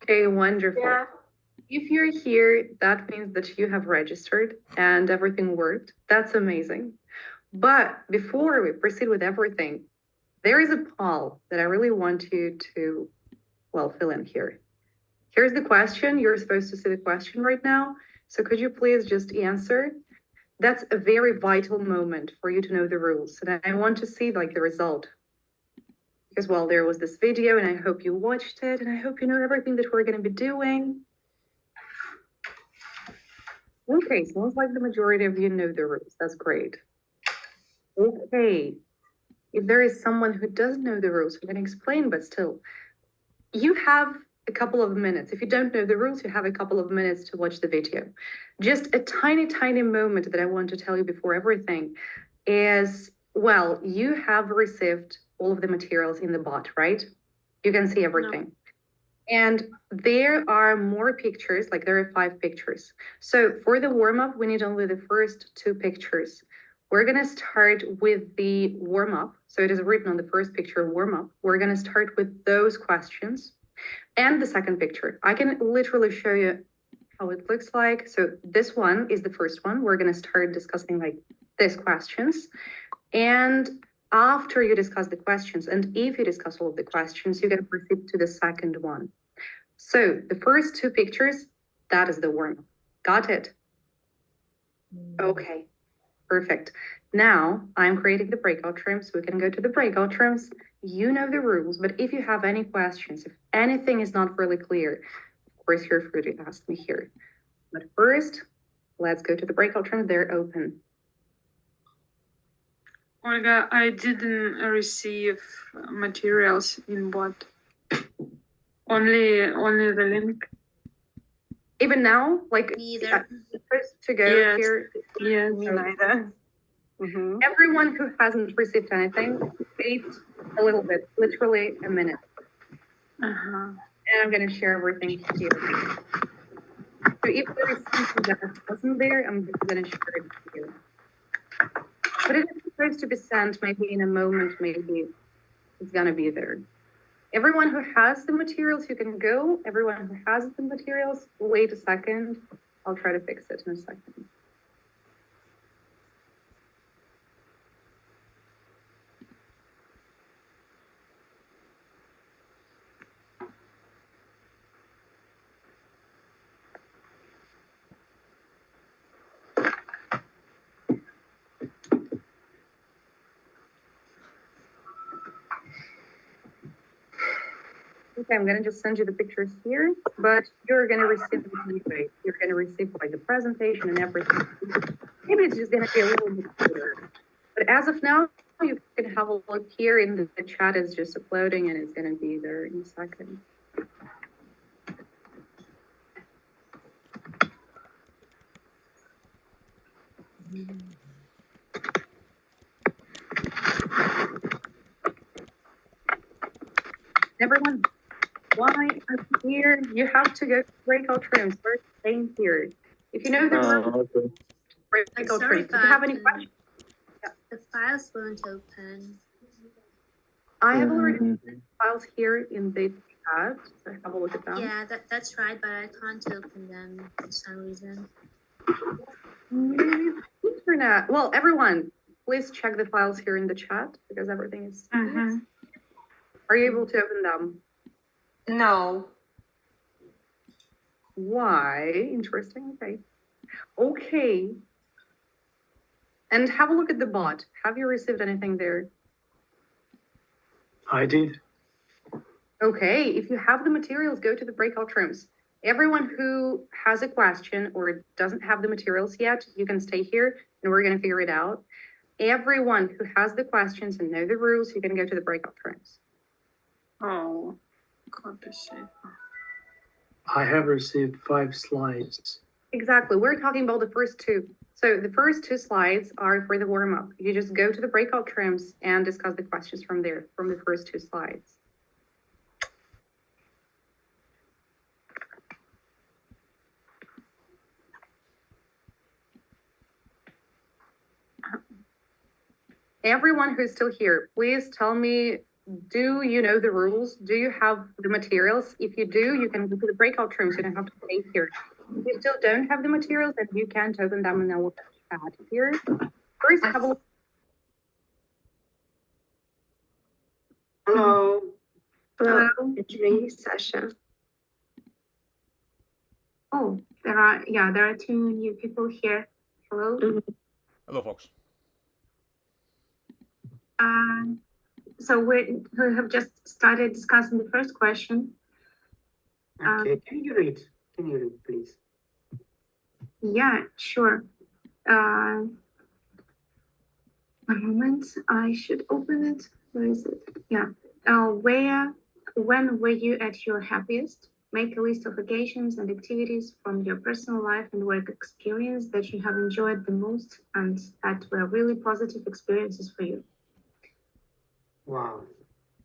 Okay, wonderful. Yeah. If you're here, that means that you have registered and everything worked. That's amazing. But before we proceed with everything, there is a poll that I really want you to, well, fill in here. Here's the question. You're supposed to see the question right now. So could you please just answer? That's a very vital moment for you to know the rules. And I want to see like the result. Because well, there was this video and I hope you watched it and I hope you know everything that we're going to be doing. Okay, sounds like the majority of you know the rules. That's great. Okay, if there is someone who doesn't know the rules, I'm going to explain, but still, you have a couple of minutes. If you don't know the rules, you have a couple of minutes to watch the video. Just a tiny, tiny moment that I want to tell you before everything is, well, you have received all of the materials in the bot, right? You can see everything. No. And there are more pictures, like there are 5 pictures. So for the warm-up, we need only the first 2 pictures. We're gonna start with the warm-up. So it is written on the first picture, warm-up. We're gonna start with those questions. And the second picture, I can literally show you how it looks like. So this one is the first one. We're gonna start discussing like these questions. And after you discuss the questions, and if you discuss all of the questions, you can proceed to the second one. So the first 2 pictures, that is the warm-up. Got it? Okay, perfect. Now I'm creating the breakout rooms. We can go to the breakout rooms. You know the rules, but if you have any questions, if anything is not really clear, of course, you're free to ask me here. But first, let's go to the breakout rooms. They're open. Olga, I didn't receive materials in bot. Only the link. Even now, like neither. Supposed to go Yes. here. Yes. Me neither. Mm-hmm. Everyone who hasn't received anything, wait a little bit, literally a minute. Uh-huh. And I'm going to share everything here. So if there is something that wasn't there, I'm just going to share it here. But it is supposed to be sent maybe in a moment, maybe it's going to be there. Everyone who has the materials, you can go. Everyone who has the materials, wait a second. I'll try to fix it in a second. Okay, I'm going to just send you the pictures here, but you're going to receive it anyway. You're going to receive like the presentation and everything. Maybe it's just going to be a little bit clearer. But as of now, you can have a look here in the chat. Is just uploading and it's going to be there in a second. Everyone, why I'm here? You have to go to breakout rooms. We're staying here. If you know the room, breakout rooms. If you have any questions, the files won't open. I have already sent files here in the chat. So have a look at them. Yeah, that's right, but I can't open them for some reason. Internet. Well, everyone, please check the files here in the chat because everything is. Are you able to open them? No. Why? Interesting. Okay. Okay. And have a look at the bot. Have you received anything there? I did. Okay. If you have the materials, go to the breakout rooms. Everyone who has a question or doesn't have the materials yet, you can stay here and we're going to figure it out. Everyone who has the questions and know the rules, you can go to the breakout rooms. Oh, copy safe. I have received 5 slides. Exactly. We're talking about the first 2. So the first 2 slides are for the warm-up. You just go to the breakout rooms and discuss the questions from there, from the first 2 slides. Everyone who's still here, please tell me Do you know the rules? Do you have the materials? If you do, you can go to the breakout rooms. You don't have to stay here. If you still don't have the materials, then you can open them in our chat here. First, have a look. Hello. Hello. It's me, Sasha. Oh, there are 2 new people here. Hello. Hello, folks. So we have just started discussing the first question. Okay, can you read? Please? Yeah, sure. One moment, I should open it. Where is it? Yeah. When were you at your happiest? Make a list of occasions and activities from your personal life and work experience that you have enjoyed the most and that were really positive experiences for you. Wow.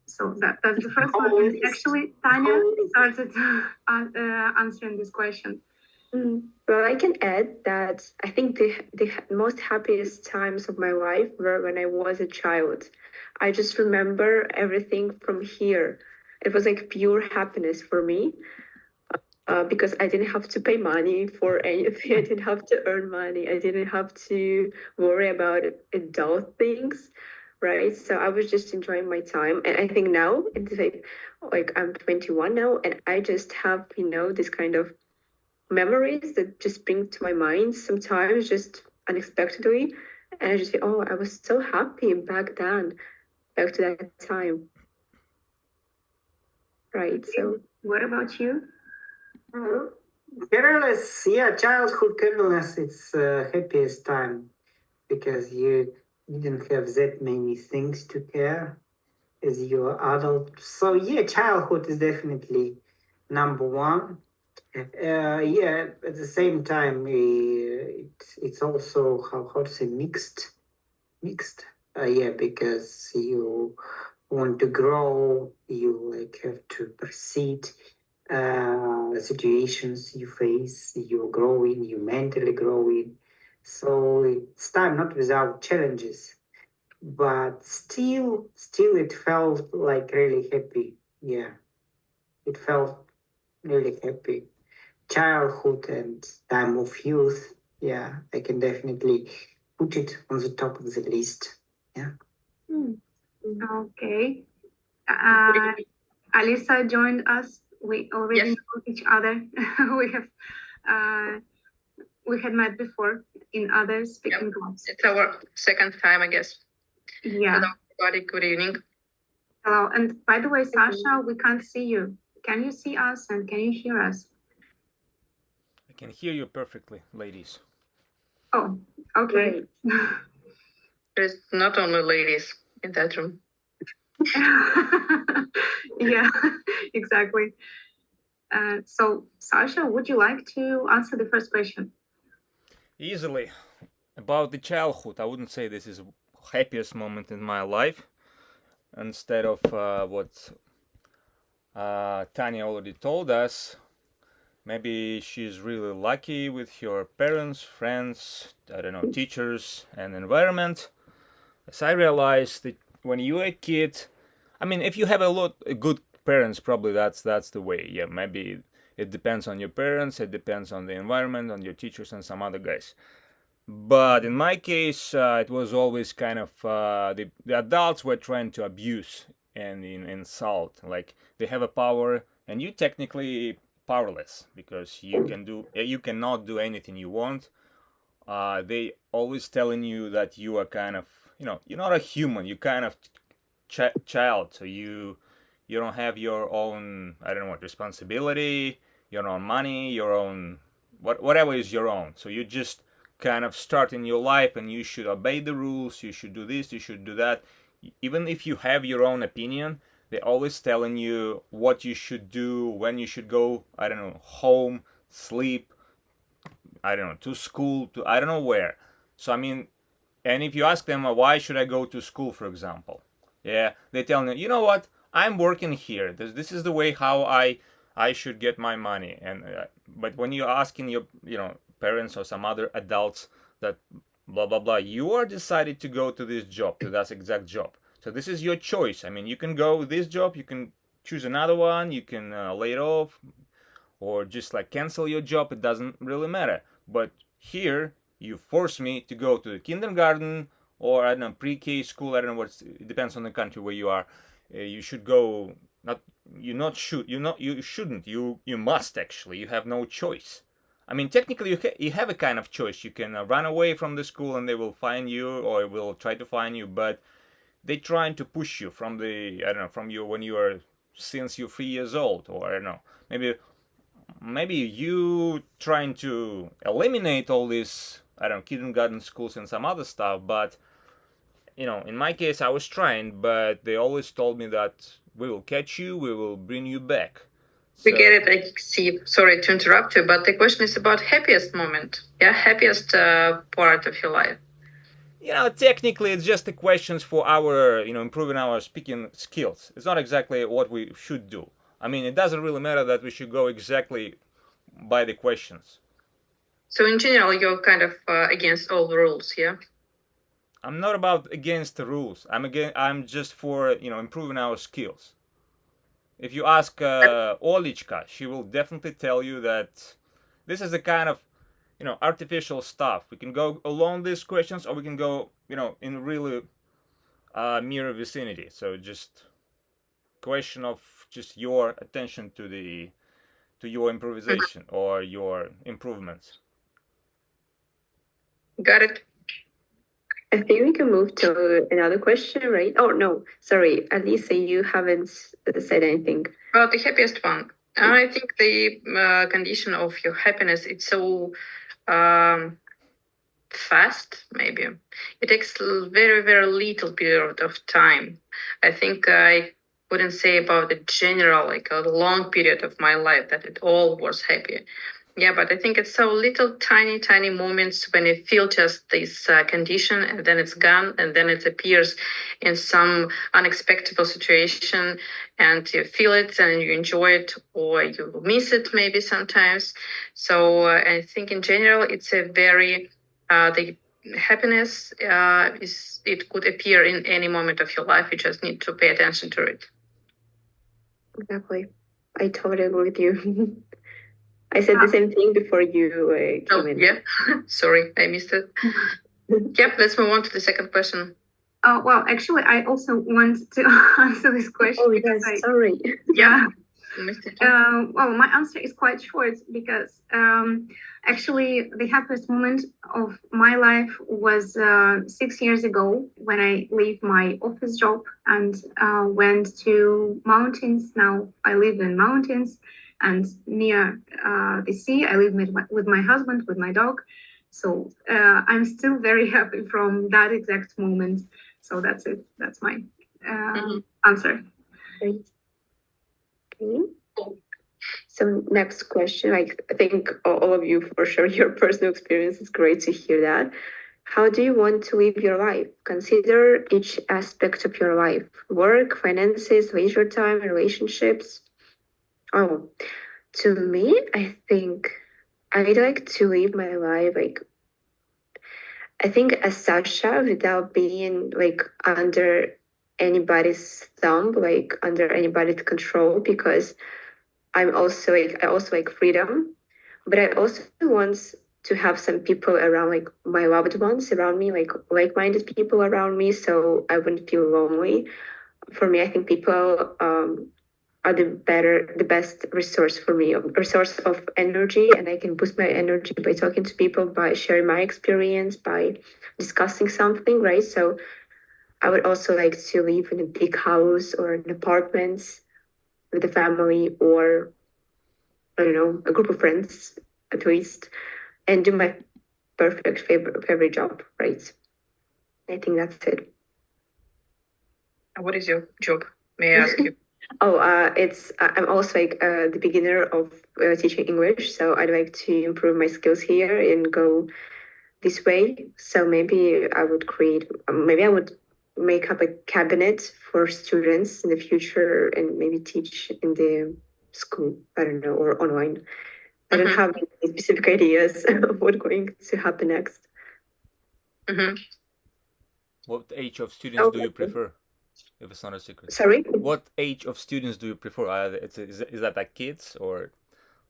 So that's the first one. And actually, Tanya started answering this question. Well, I can add that I think the most happiest times of my life were when I was a child. I just remember everything from here. It was like pure happiness for me because I didn't have to pay money for anything. I didn't have to earn money. I didn't have to worry about adult things, right? So I was just enjoying my time. And I think now it's like I'm 21 now, and I just have, this kind of memories that just spring to my mind sometimes just unexpectedly. And I just feel, oh, I was so happy back then, back to that time. Right. So what about you? Careless, yeah, childhood careless, it's happiest time because you didn't have that many things to care as you're adult. So yeah, childhood is definitely number one. Yeah, at the same time, it's also how to say mixed. Yeah, because you want to grow, you like have to proceed situations you face, you're growing, you mentally growing. So it's time not without challenges, but still it felt like really happy. Yeah, it felt really happy. Childhood and time of youth. Yeah, I can definitely put it on the top of the list. Yeah. Okay. Alisa joined us. We already know each other. We had met before in other speaking groups. It's our second time, I guess. Yeah. Hello, everybody. Good evening. Hello. And by the way, Sasha, we can't see you. Can you see us and can you hear us? I can hear you perfectly, ladies. Oh, okay. There's not only ladies in that room. Yeah, exactly. So, Sasha, would you like to answer the first question? Easily. About the childhood, I wouldn't say this is the happiest moment in my life. Instead of what Tanya already told us, maybe she's really lucky with her parents, friends, I don't know, teachers, and environment. As I realized that when you're a kid, I mean, if you have a lot of good parents, probably that's the way. Yeah, maybe it depends on your parents, it depends on the environment, on your teachers, and some other guys. But in my case, it was always kind of the adults were trying to abuse and insult. Like they have a power, and you technically powerless because you cannot do anything you want. They always telling you that you are kind of you're not a human. You kind of child, so you don't have your own responsibility, your own money, your own whatever is your own. So you just kind of start in your life and you should obey the rules, you should do this, you should do that. Even if you have your own opinion, they're always telling you what you should do, when you should go, home, sleep, to school, to I don't know where. So I mean, and if you ask them why should I go to school, for example, yeah, they tell you, you know what, I'm working here. This is the way how I should get my money. And but when you're asking your parents or some other adults that blah blah blah, you are decided to go to this job, to that exact job. So this is your choice. I mean, you can go with this job, you can choose another one, you can lay it off, or just like cancel your job. It doesn't really matter. But here, you force me to go to the kindergarten, or I don't know, pre-K school. I don't know what. It depends on the country where you are. You should go. Not you not should you not you shouldn't you must actually. You have no choice. I mean, technically, you have a kind of choice. You can run away from the school and they will find you, or will try to find you. But they trying to push you from the I don't know from you when you are since you're 3 years old, or I don't know, maybe you trying to eliminate all these I don't know kindergarten schools and some other stuff. But in my case, I was trying, but they always told me that we will catch you, we will bring you back. We get it. I see. Sorry to interrupt you, but the question is about happiest moment. Yeah, happiest part of your life. Technically, it's just the questions for our, improving our speaking skills. It's not exactly what we should do. I mean, it doesn't really matter that we should go exactly by the questions. So in general, you're kind of against all the rules, yeah? I'm not about against the rules. I'm just for, improving our skills. If you ask Olichka, she will definitely tell you that this is the kind of, artificial stuff. We can go along these questions, or we can go, in really near vicinity. So just question of just your attention to your improvisation or your improvements. Got it. I think we can move to another question, right? Oh, no, sorry. Alisa, you haven't said anything. Well, the happiest one. I think the condition of your happiness, it's so fast, maybe. It takes very, very little period of time. I think I wouldn't say about the general, like a long period of my life that it all was happy. Yeah, but I think it's so little tiny, tiny moments when you feel just this condition, and then it's gone, and then it appears in some unexpected situation, and you feel it and you enjoy it, or you miss it maybe sometimes. So I think in general, it's a very, the happiness it could appear in any moment of your life. You just need to pay attention to it. Exactly. I totally agree with you. I said the same thing before you came in. Yeah. Sorry, I missed it. Yep, let's move on to the second question. Well, actually, I also want to answer this question. Oh, yes, sorry. Yeah. Well, my answer is quite short because actually the happiest moment of my life was 6 years ago when I leave my office job and went to mountains. Now I live in mountains and near the sea. I live with my husband, with my dog. So I'm still very happy from that exact moment. So that's it. That's my answer. Great. Okay. So next question, I think all of you for sure, your personal experience is great to hear that. How do you want to live your life? Consider each aspect of your life: work, finances, leisure time, relationships. Oh, to me, I think I'd like to live my life I think as Sasha without being under anybody's thumb, under anybody's control, because I also like freedom, but I also want to have some people around, my loved ones around me, like-minded people around me, so I wouldn't feel lonely. For me, I think people are the best resource for me, a source of energy, and I can boost my energy by talking to people, by sharing my experience, by discussing something, right? So I would also like to live in a big house or an apartment with a family, or I don't know, a group of friends at least, and do my perfect favorite job, right? I think that's it. What is your job? May I ask you? I'm also the beginner of teaching English, so I'd like to improve my skills here and go this way. So maybe I would make up a cabinet for students in the future and maybe teach in the school, I don't know, or online. I don't have any specific ideas of what's going to happen next. What age of students do you prefer? if it's not a secret. Sorry? What age of students do you prefer? Is that like kids or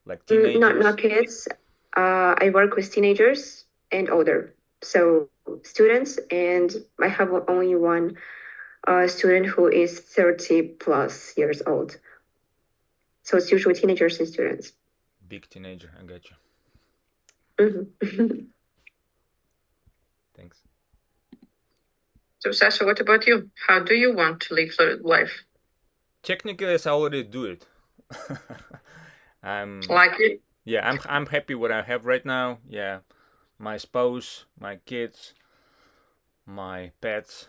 like teenagers? Not kids. I work with teenagers and older. So students, and I have only one student who is 30 plus years old. So it's usually teenagers and students. Big teenager, I got you. Mhm. Thanks. So, Sasha, what about you? How do you want to live life? Technically, I already do it. I'm Like it? Yeah, I'm happy what I have right now. Yeah, my spouse, my kids, my pets,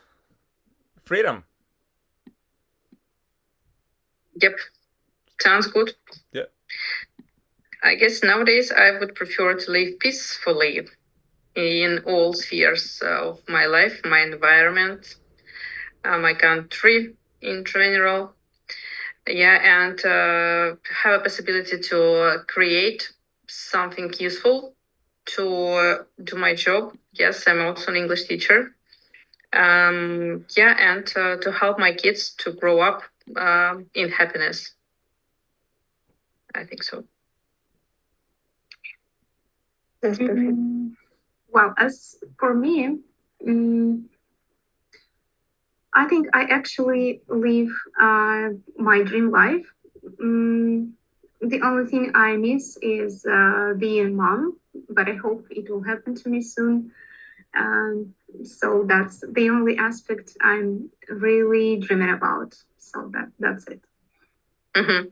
freedom. Yep. Sounds good. Yeah. I guess nowadays I would prefer to live peacefully in all spheres of my life, my environment, my country in general. Yeah, and have a possibility to create something useful to do my job. Yes, I'm also an English teacher. Yeah, and to help my kids to grow up in happiness. I think so. That's perfect. Well, as for me, I think I actually live my dream life. The only thing I miss is being mom, but I hope it will happen to me soon. So that's the only aspect I'm really dreaming about. So that's it. Mm-hmm.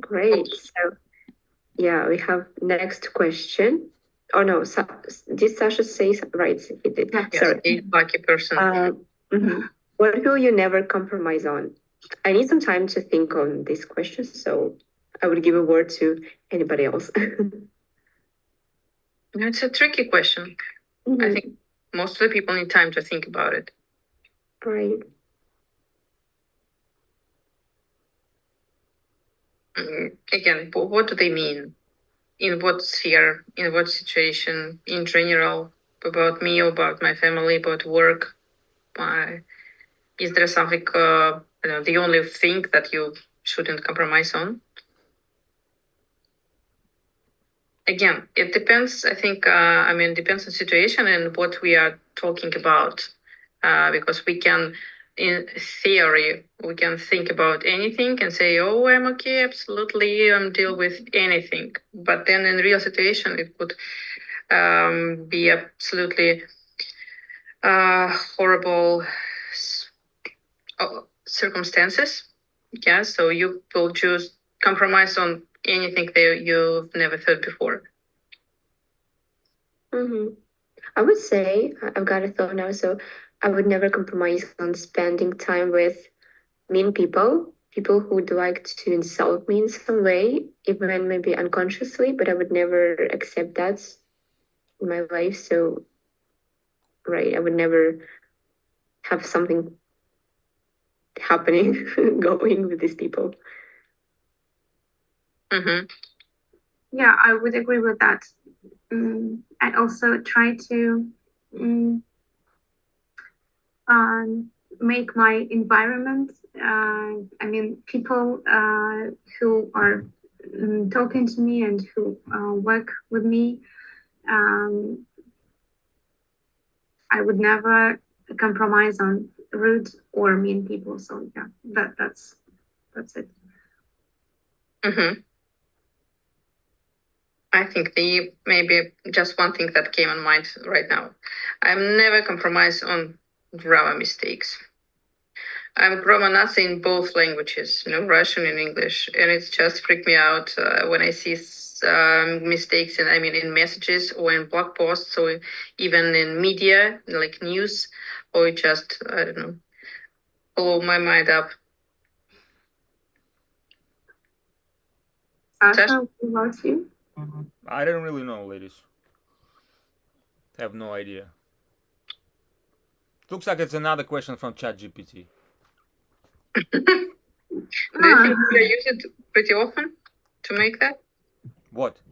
Great. So yeah, we have next question. Oh no, did Sasha say right? He did. Yes, Sorry. a lucky person. What will you never compromise on? I need some time to think on this question, so I would give a word to anybody else. It's a tricky question. I think most of the people need time to think about it. Right. Again, what do they mean? In what sphere? In what situation? In general, about me, about my family, about work? Is there something? The only thing that you shouldn't compromise on? Again, it depends. I think. Depends on situation and what we are talking about, because we can. In theory, we can think about anything and say, "Oh, I'm okay, absolutely, deal with anything." But then, in real situation, it could be absolutely horrible circumstances. Yeah, so you will choose compromise on anything that you've never thought before. I would say I've got a thought now, so I would never compromise on spending time with mean people who would like to insult me in some way, even maybe unconsciously, but I would never accept that in my life. So, right, I would never have something happening going with these people. Yeah, I would agree with that. I also try to make my environment, people who are talking to me and who work with me, I would never compromise on rude or mean people. So yeah, that's it. I think maybe just one thing that came in mind right now. I'm never compromise on grammar mistakes. I'm grammar Nazi in both languages, Russian and English, and it's just freaked me out when I see mistakes in messages or in blog posts or even in media like news, or just I don't know, blow my mind up. Sasha, what about you? I don't really know, ladies. I have no idea. Looks like it's another question from ChatGPT. Do you think you use it pretty often to make that? What?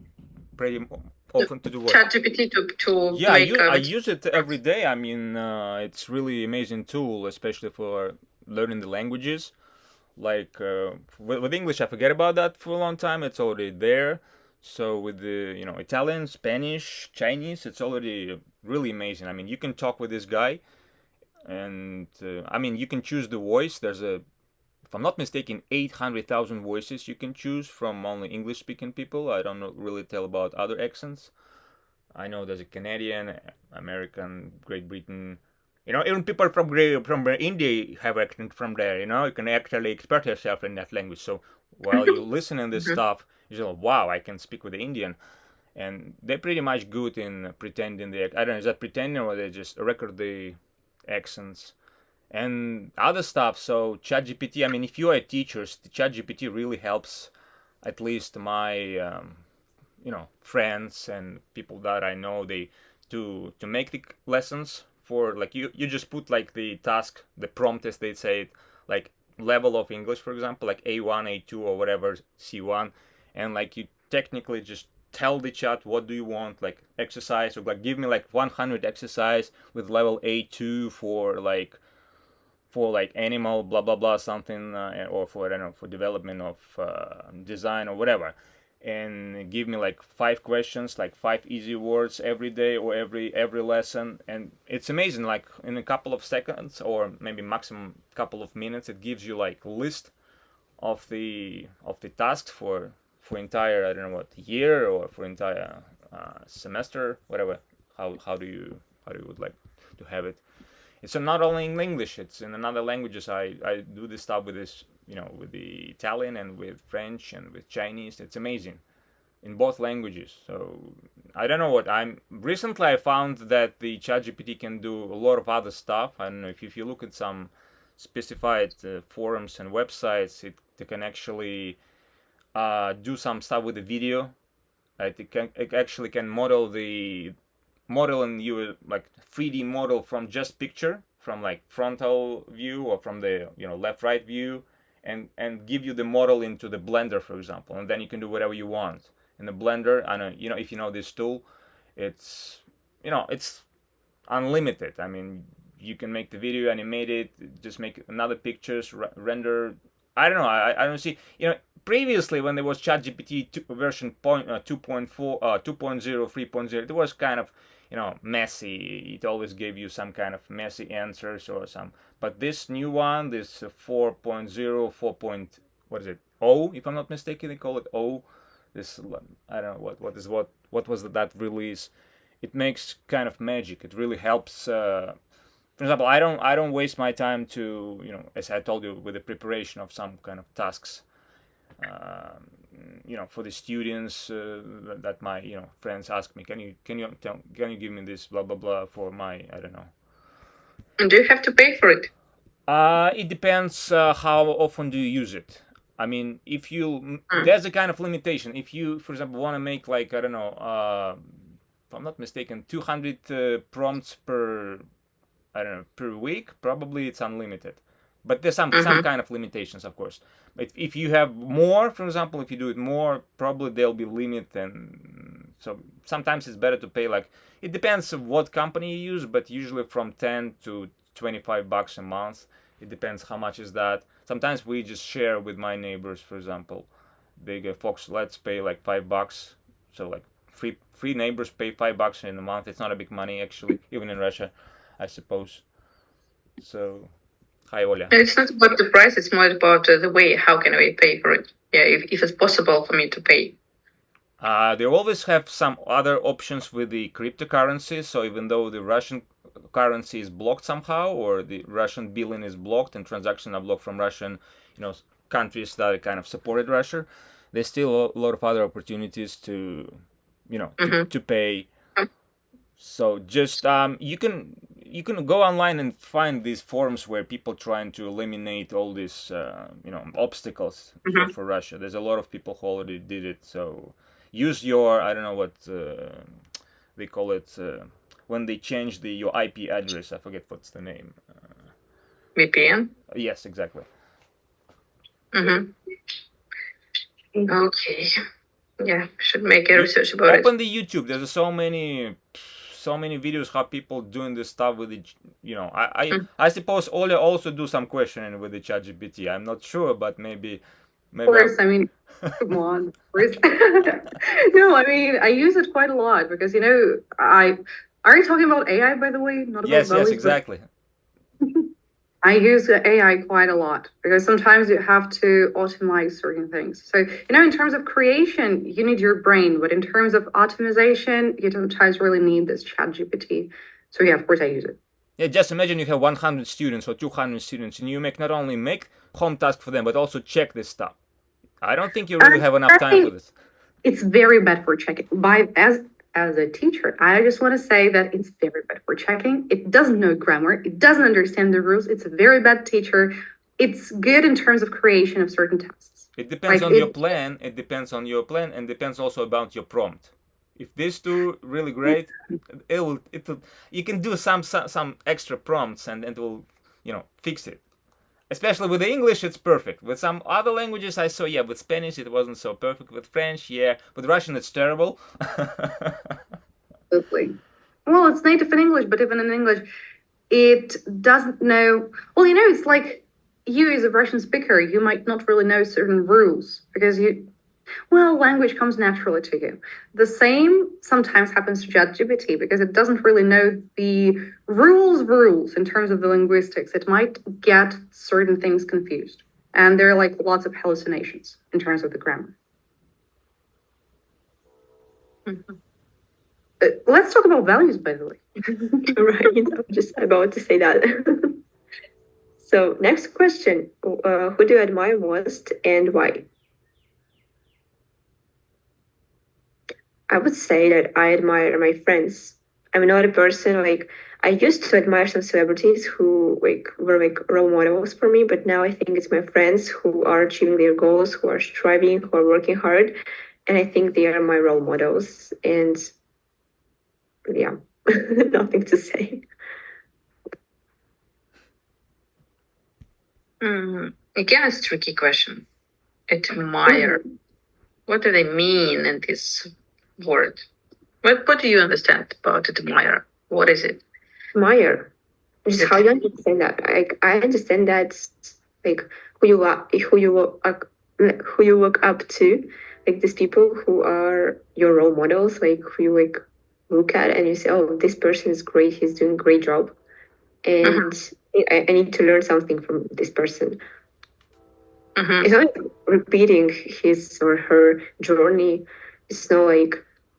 often to do what? ChatGPT to Yeah, make I use it every day. I mean, it's really amazing tool, especially for learning the languages. Like with English, I forget about that for a long time. It's already there. So with the Italian, Spanish, Chinese, it's already really amazing. I mean, you can talk with this guy, and I mean, you can choose the voice. There's if I'm not mistaken, 800,000 voices you can choose from only English-speaking people. I don't really tell about other accents. I know there's a Canadian, American, Great Britain. Even people from India have accent from there. You can actually express yourself in that language. So while you listen to this stuff, you're like, wow, I can speak with the Indian. And they're pretty much good in pretending I don't know, is that pretending or they just record the accents and other stuff. So ChatGPT, I mean, if you are teachers, ChatGPT really helps at least my friends and people that I know, they to make the lessons for like you just put like the task, the prompt as they say it, like level of English, for example, like A1, A2 or whatever, C1, and like you technically just tell the chat what do you want, like exercise, or like give me like 100 exercise with level A2 for like animal blah blah blah something, or for I don't know, for development of design or whatever, and give me like 5 questions, like 5 easy words every day or every lesson. And it's amazing, like in a couple of seconds or maybe maximum couple of minutes, it gives you like list of the tasks for entire, I don't know what, year or for entire semester, whatever. How do you would like to have it. It's not only in English, it's in another languages. I do this stuff with this, with the Italian and with French and with Chinese. It's amazing in both languages. So I don't know what recently I found that the ChatGPT can do a lot of other stuff. I don't know if you look at some specified forums and websites, it can actually do some stuff with the video. It actually can model and you like 3D model from just picture, from like frontal view or from the left right view, and give you the model into the Blender, for example, and then you can do whatever you want in the Blender. I know if you know this tool, it's it's unlimited. I mean, you can make the video, animate it, just make another pictures, render. I don't know. I don't see. Previously when there was ChatGPT version 2.4, 2.0, 3.0, it was kind of messy. It always gave you some kind of messy answers or some. But this new one, this 4.0, 4. What is it? O, if I'm not mistaken, they call it O. This I don't know what was that release. It makes kind of magic. It really helps. For example, I don't waste my time to as I told you, with the preparation of some kind of tasks. For the students that my friends ask me, can you give me this blah blah blah for my, I don't know. And do you have to pay for it? It depends how often do you use it. I mean, if you there's a kind of limitation. If you, for example, want to make like, I don't know, if I'm not mistaken, 200 prompts per, I don't know, per week, probably it's unlimited. But there's some kind of limitations, of course. But if you have more, for example, if you do it more, probably there'll be limit, and so sometimes it's better to pay, like, it depends on what company you use, but usually from 10 to 25 bucks a month. It depends how much is that. Sometimes we just share with my neighbors, for example. They go, folks, let's pay like $5. So like three neighbors pay $5 in a month. It's not a big money actually, even in Russia, I suppose. So. Hi, Oля. It's not about the price, it's more about the way, how can we pay for it? Yeah, if it's possible for me to pay. They always have some other options with the cryptocurrency. So even though the Russian currency is blocked somehow, or the Russian billing is blocked and transactions are blocked from Russian, countries that kind of supported Russia, there's still a lot of other opportunities to, to pay. So just you can go online and find these forums where people trying to eliminate all these obstacles for Russia. There's a lot of people who already did it. So use your, I don't know what they call it when they change your IP address. I forget what's the name. VPN. Yes, exactly. Okay. Yeah, should make a research about it. Open the YouTube. There's so many videos how people doing this stuff with the, I suppose Oля also do some questioning with the ChatGPT. I'm not sure, but maybe. Of course, I mean, come on. Of course. No, I mean, I use it quite a lot because, are you talking about AI, by the way? Not about Yes, values, exactly. I use AI quite a lot because sometimes you have to automate certain things. So, in terms of creation, you need your brain, but in terms of optimization, you sometimes really need this chat GPT. So yeah, of course I use it. Yeah, just imagine you have 100 students or 200 students and you not only make home tasks for them, but also check this stuff. I don't think you really have enough time for this. It's very bad for checking. As a teacher, I just want to say that it's very bad for checking. It doesn't know grammar. It doesn't understand the rules. It's a very bad teacher. It's good in terms of creation of certain tasks. It depends on your plan. It depends on your plan and depends also about your prompt. If these two really great, you can do some extra prompts and it will, fix it. Especially with the English, it's perfect. With some other languages, I saw, with Spanish, it wasn't so perfect. With French, With Russian, it's terrible. Absolutely. Well, it's native in English, but even in English, it doesn't know. Well, it's like you as a Russian speaker, you might not really know certain rules because language comes naturally to you. The same sometimes happens to ChatGPT because it doesn't really know the rules in terms of the linguistics. It might get certain things confused. And there are like lots of hallucinations in terms of the grammar. Mhm. Let's talk about values, by the way. Right, I'm just about to say that. So next question, who do you admire most and why? I would say that I admire my friends. I'm not a person I used to admire some celebrities who were role models for me, but now I think it's my friends who are achieving their goals, who are striving, who are working hard, and I think they are my role models. And yeah, nothing to say. Again, it's a tricky question. Admire. What do they mean in this word? What do you understand about admire? What is it? Admire. Just how you understand that? I understand that who you are, who you look up to, these people who are your role models, who you look at and you say, oh, this person is great, he's doing a great job, and I need to learn something from this person. It's not repeating his or her journey. It's not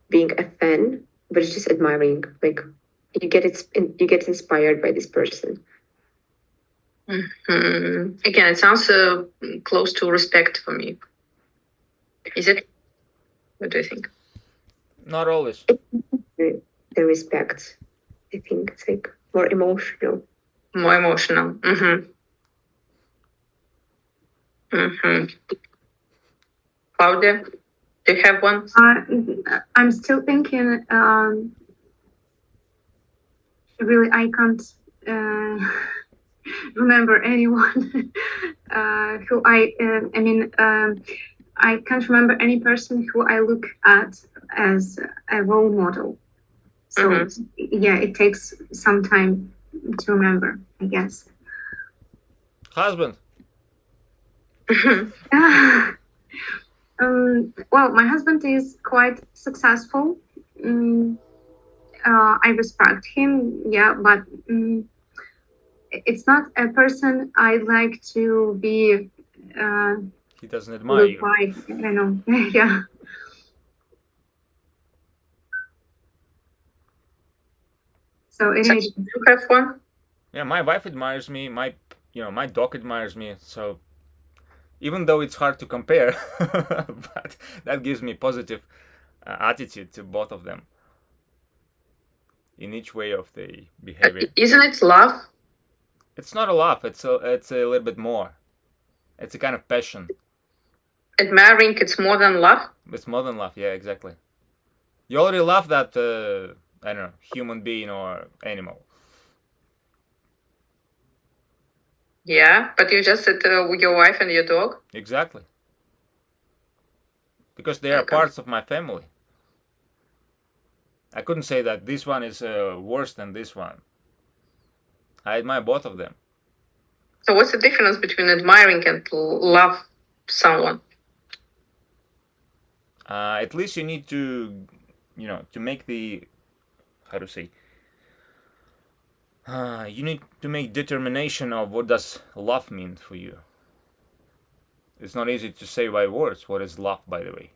being a fan, but it's just admiring. You get inspired by this person. Again, it sounds close to respect for me. Is it? What do you think? Not always. The respect, I think it's more emotional. More emotional. Claudia, do you have one? I'm still thinking. Really, I can't remember anyone who I can't remember any person who I look at as a role model. So yeah, it takes some time to remember, I guess. Husband. Well, my husband is quite successful. I respect him, but it's not a person I'd like to be. He doesn't admire you. I don't know. Yeah. So anyway, you have one? Yeah, my wife admires me. My dog admires me. So even though it's hard to compare, but that gives me positive attitude to both of them in each way of the behavior. Isn't it love? It's not a love. It's a little bit more. It's a kind of passion. Admiring, it's more than love? It's more than love. Yeah, exactly. You already love that, I don't know, human being or animal. Yeah, but you just said your wife and your dog? Exactly. because they are parts of my family. I couldn't say that this one is worse than this one. I admire both of them. So what's the difference between admiring and love someone? At least you need to, to make the, how to say, you need to make determination of what does love mean for you. It's not easy to say by words what is love, by the way.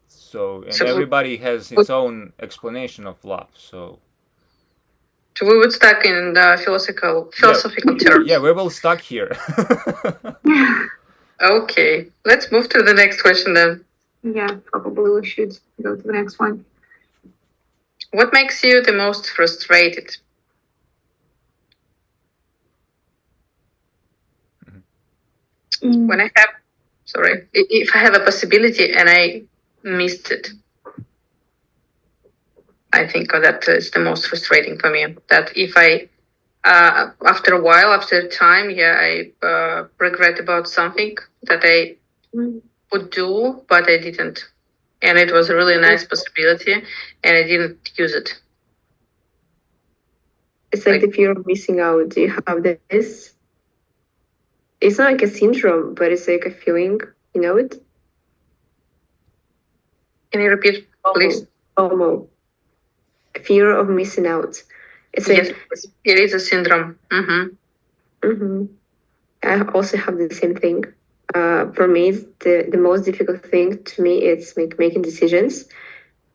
So, and everybody has its own explanation of love. So we would stuck in the philosophical terms. Yeah, we will stuck here. Okay, let's move to the next question then. Yeah, probably we should go to the next one. What makes you the most frustrated? When I have, if I have a possibility and I missed it, I think that is the most frustrating for me. That if I, after a while, after a time, I regret about something that I would do, but I didn't. And it was a really nice possibility, and I didn't use it. It's like the fear of missing out. Do you have this? It's not like a syndrome, but it's like a feeling, you know it? Can you repeat, please? FOMO. Fear of missing out. It's like, yes, it is a syndrome. I also have the same thing. For me, it's the most difficult thing to me is making decisions.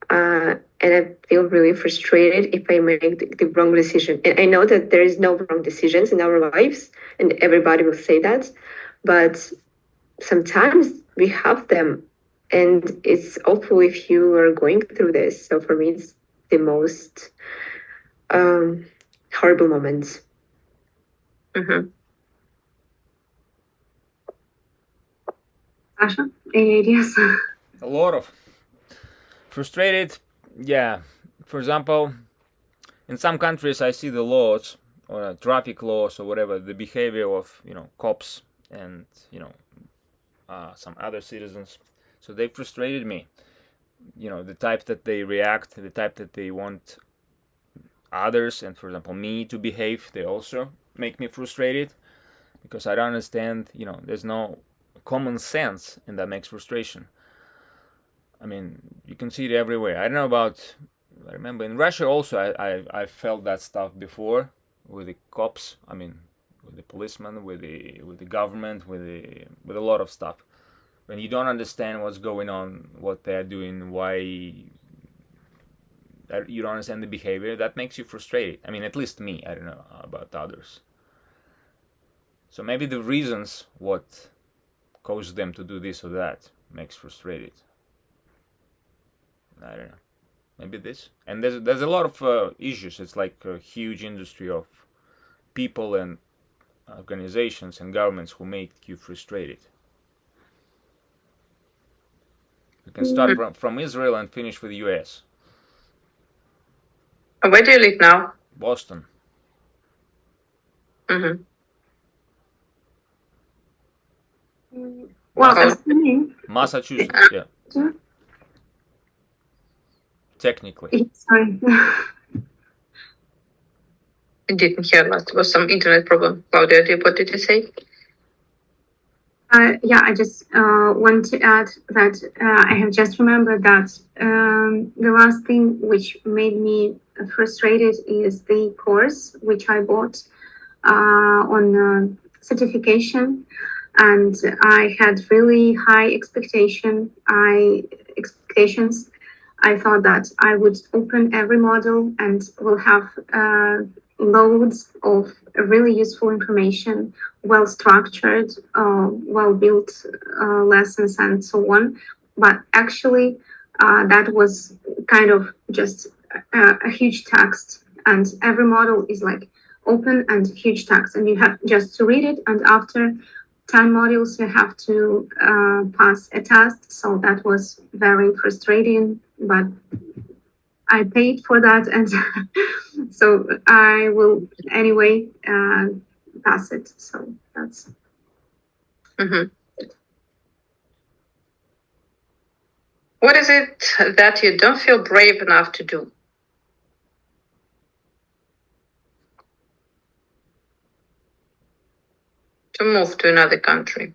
And I feel really frustrated if I make the wrong decision. And I know that there is no wrong decisions in our lives, and everybody will say that. But sometimes we have them, and it's awful if you are going through this. So for me, it's the most horrible moments. Sasha, any ideas? A lot of frustrated. Yeah, for example, in some countries I see the laws or traffic laws or whatever, the behavior of cops and some other citizens. So they frustrated me. The type that they react, the type that they want others and, for example, me to behave, they also make me frustrated because I don't understand. There's no common sense, and that makes frustration. I mean, you can see it everywhere. I don't know about. I remember in Russia also. I felt that stuff before with the cops. I mean, with the policemen, with the government, with a lot of stuff. When you don't understand what's going on, what they're doing, why you don't understand the behavior, that makes you frustrated. I mean, at least me. I don't know about others. So maybe the reasons what causes them to do this or that makes frustrated. I don't know. Maybe this. And there's a lot of issues. It's like a huge industry of people and organizations and governments who make you frustrated. We can start from Israel and finish with the US. Where do you live now? Boston. Well, Massachusetts, yeah. Technically. Sorry. I didn't hear that. There was some internet problem. Claudia, what did you say? I just want to add that I have just remembered that the last thing which made me frustrated is the course which I bought on certification, and I had really high expectations. I thought that I would open every module and will have loads of really useful information, well structured, well built lessons and so on. But actually, that was kind of just a huge text, and every model is like open and huge text, and you have just to read it, and after 10 modules you have to pass a test. So that was very frustrating, but I paid for that, and so I will anyway pass it. So that's. What is it that you don't feel brave enough to do? To move to another country.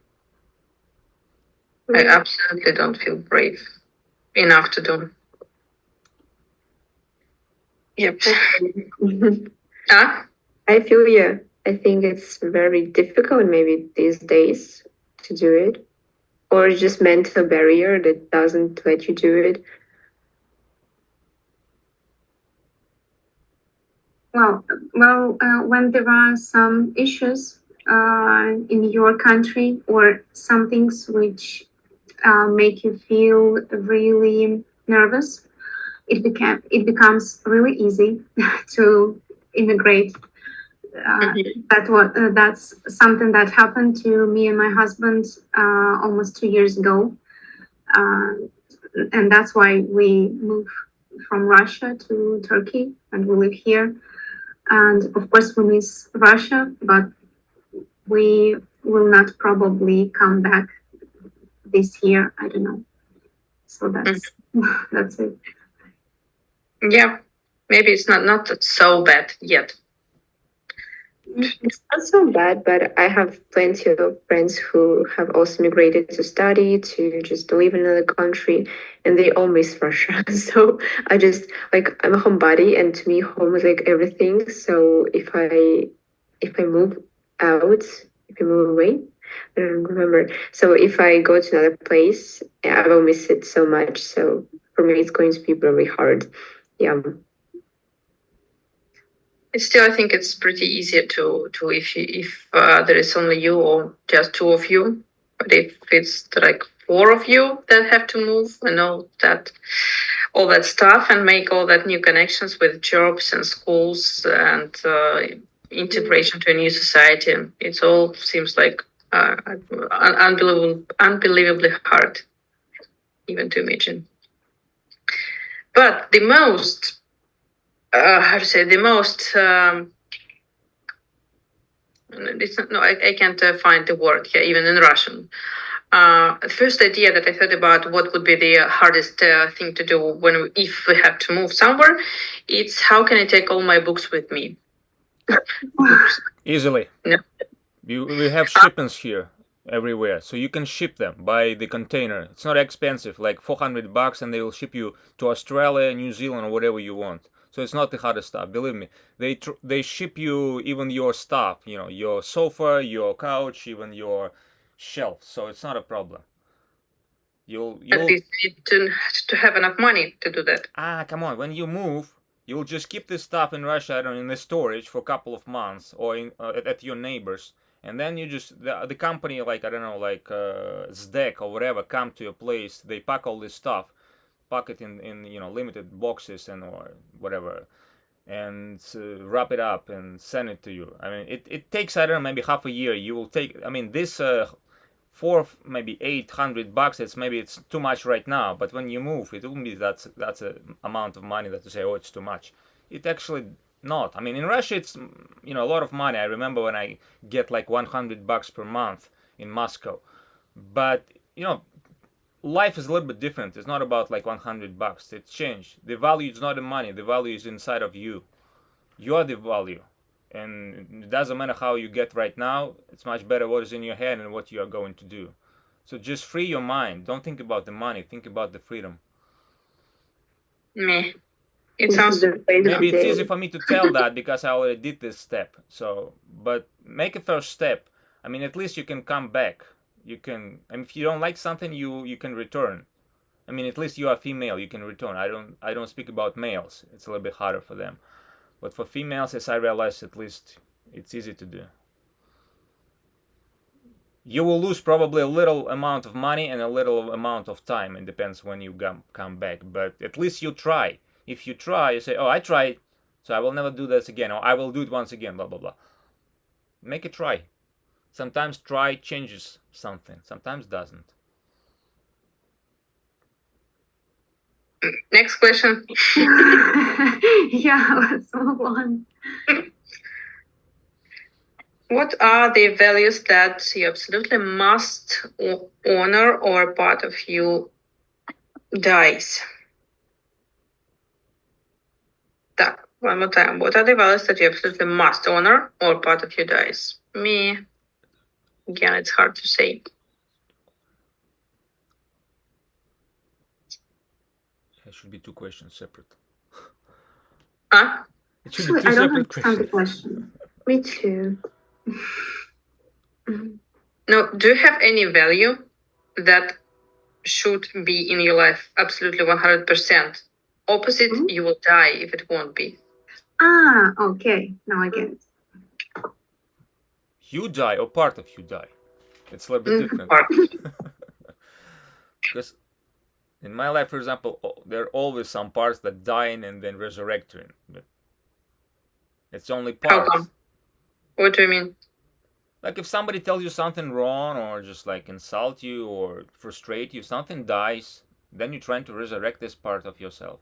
I absolutely don't feel brave enough to do. Yep. Huh? I feel you. I think it's very difficult maybe these days to do it, or just mental barrier that doesn't let you do it. Well, when there are some issues in your country or some things which make you feel really nervous, it becomes really easy to immigrate. That's something that happened to me and my husband almost 2 years ago, and that's why we moved from Russia to Turkey, and we live here. And of course, we miss Russia, but we will not probably come back this year. I don't know. So that's it. Yeah, maybe it's not so bad yet. It's not so bad, but I have plenty of friends who have also migrated to study, to just live in another country, and they all miss Russia. So I just like I'm a homebody, and to me, home is like everything. So if I move out, if I move away, I don't remember. So if I go to another place, I will miss it so much. So for me, it's going to be very hard. Yeah. Still, I think it's pretty easier to if there is only you or just two of you. But if it's like four of you that have to move and all that stuff and make all that new connections with jobs and schools and integration to a new society, it all seems like unbelievably hard, even to imagine. But the most how to say the most it's not, no I can't find the word here even in Russian. The first idea that I thought about what would be the hardest thing to do if we have to move somewhere, it's how can I take all my books with me? Easily. No. We have shipments here everywhere, so you can ship them by the container. It's not expensive, like $400, and they will ship you to Australia, New Zealand, or whatever you want. So it's not the hardest stuff. Believe me, they ship you even your stuff, your sofa, your couch, even your shelf. So it's not a problem. You'll At least you need to have enough money to do that. come on. When you move, you'll just keep this stuff in Russia, I don't know, in the storage for a couple of months or at your neighbors, and then you just the company like I don't know like SDEC or whatever come to your place. They pack all this stuff, pack it in limited boxes and or whatever, and wrap it up and send it to you. I mean, it takes I don't know maybe half a year. You will take. I mean this. Maybe $800. It's too much right now, but when you move, it will be that's a amount of money that you say, oh, it's too much. It actually not. I mean, in Russia, it's a lot of money. I remember when I get like $100 per month in Moscow, but life is a little bit different. It's not about like $100. It's changed. The value is not in money. The value is inside of you. You are the value. And it doesn't matter how you get right now, it's much better what is in your head and what you are going to do. So just free your mind. Don't think about the money, think about the freedom. Me. It sounds maybe it's easy for me to tell that because I already did this step. But make a first step. I mean, at least you can come back. You can, and if you don't like something, you can return. I mean, at least you are female, you can return. I don't speak about males. It's a little bit harder for them. But for females, as I realize, at least it's easy to do. You will lose probably a little amount of money and a little amount of time. It depends when you come back. But at least you try. If you try, you say, oh, I tried, so I will never do this again. Or I will do it once again, blah, blah, blah. Make a try. Sometimes try changes something. Sometimes doesn't. Next question. Yeah, let's move on. What are the values that you absolutely must honor or part of you dies. Так, one more time. What are the values that you absolutely must honor or part of you dies? Me, again, it's hard to say. It should be two questions separate. Huh? It should be Actually, two I don't separate understand the questions. question. Me too. No, do you have any value that should be in your life absolutely 100%? Opposite, Mhm. you will die if it won't be. Ah, okay. Now I get it. You die or part of you die. It's a little bit different. Part. Because in my life, for example, there are always some parts that die and then resurrect. But it's only How parts. come? What do you mean? Like if somebody tells you something wrong or just like insult you or frustrate you, something dies, then you're trying to resurrect this part of yourself.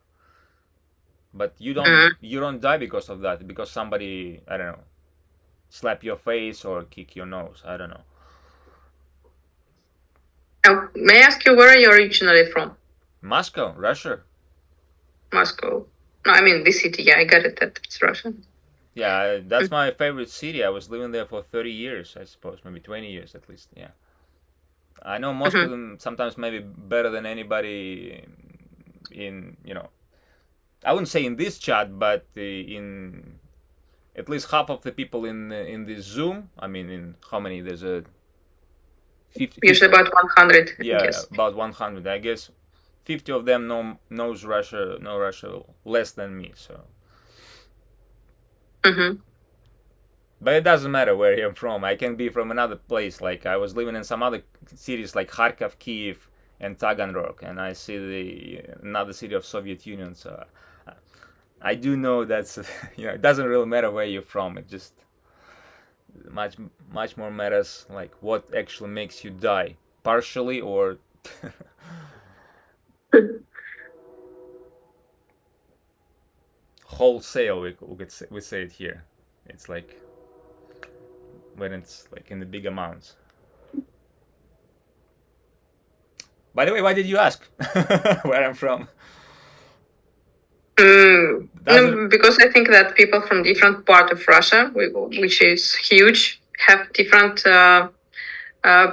But you don't die because of that, because somebody, I don't know, slap your face or kick your nose. I don't know. May I ask you where are you originally from? Moscow, Russia. Moscow. No, I mean this city. Yeah, I got it. That it's Russia. Yeah, that's my favorite city. I was living there for 30 years, I suppose, maybe 20 years at least. Yeah, I know most of them sometimes maybe better than anybody in I wouldn't say in this chat, but in at least half of the people in this Zoom. I mean, in how many? There's a 50. Usually about 100. Yeah, I guess. about 100. I guess 50 of them know Russia less than me. So. But it doesn't matter where I'm from. I can be from another place. Like I was living in some other cities like Kharkov, Kiev, and Taganrog, and I see another city of Soviet Union. So I do know that's it doesn't really matter where you're from. It just much more matters like what actually makes you die, partially or. Wholesale, we say it here. It's like when it's like in the big amounts. By the way, why did you ask where I'm from? No, because I think that people from different part of Russia, which is huge, have different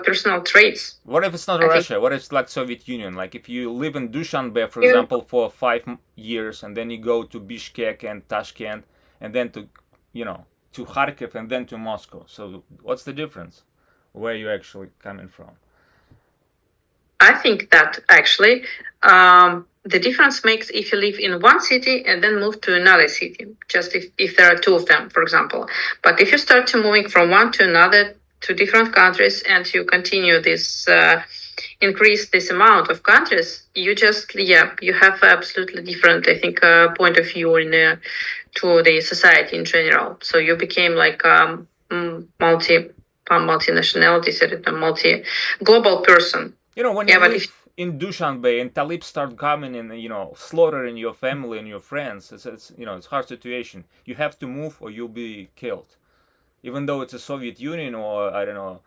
personal traits. What if it's not Russia? What if it's like Soviet Union? Like if you live in Dushanbe, for example, for 5 years, and then you go to Bishkek and Tashkent, and then to Kharkiv, and then to Moscow. So what's the difference? Where are you actually coming from? I think that actually the difference makes if you live in one city and then move to another city, just if there are two of them, for example. But if you start to moving from one to another, to different countries, and you continue this increase this amount of countries, you have absolutely different, I think, point of view to the society in general. So you became like multi-nationalities, multi-global person. When you live in Dushanbe and Talib start coming and slaughtering your family and your friends, it's hard situation. You have to move or you'll be killed. Even though it's a Soviet Union or I don't know,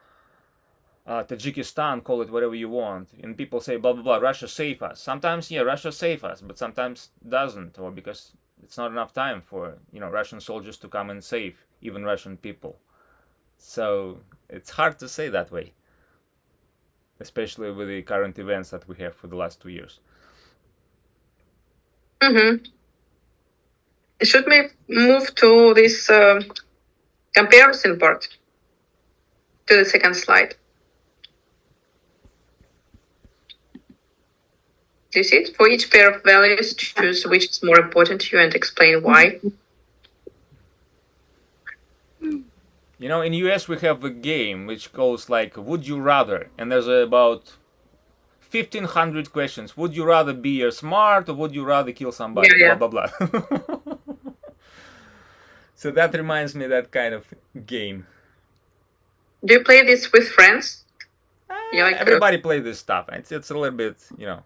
Tajikistan, call it whatever you want, and people say blah blah blah, Russia save us. Sometimes Russia save us, but sometimes doesn't, or because it's not enough time for Russian soldiers to come and save even Russian people. So it's hard to say that way, especially with the current events that we have for the last 2 years. Should we move to this comparison part, to the second slide? Do you see it? For each pair of values, choose which is more important to you and explain why. In US we have a game which goes like, would you rather? And there's about 1,500 questions. Would you rather be smart or would you rather kill somebody? Yeah. Blah, blah, blah. So that reminds me of that kind of game. Do you play this with friends? Everybody play this stuff. It's a little bit, No,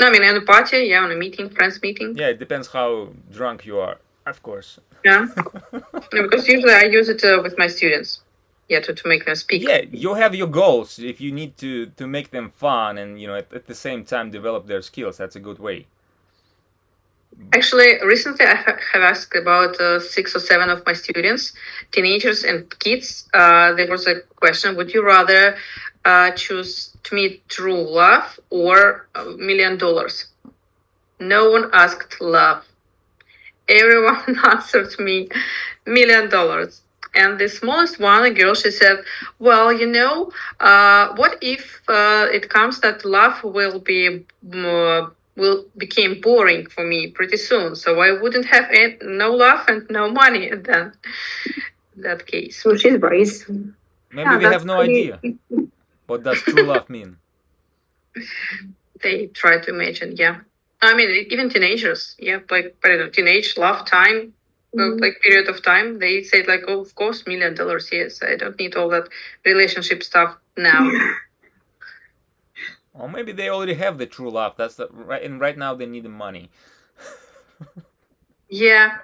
I mean, in a party, on a meeting, friends meeting. Yeah, it depends how drunk you are, of course. Yeah. No, because usually I use it with my students. to make them speak. Yeah, you have your goals. If you need to make them fun and at the same time develop their skills, that's a good way. Actually, recently I have asked about 6 or 7 of my students, teenagers and kids. There was a question: would you rather choose to meet true love or $1 million? No one asked love. Everyone answered me $1 million. And the smallest one, a girl, she said, well, what if it comes that love will became boring for me pretty soon, so I wouldn't have no love and no money then in that case. So she's right. Maybe we have no idea. What does true love mean? They try to imagine, yeah. I mean, even teenagers, yeah, like, I don't know, teenage love time, like period of time, they say like, oh, of course, $1 million, yes. I don't need all that relationship stuff now. Or maybe they already have the true love. That's the right, and right now they need the money. Yeah.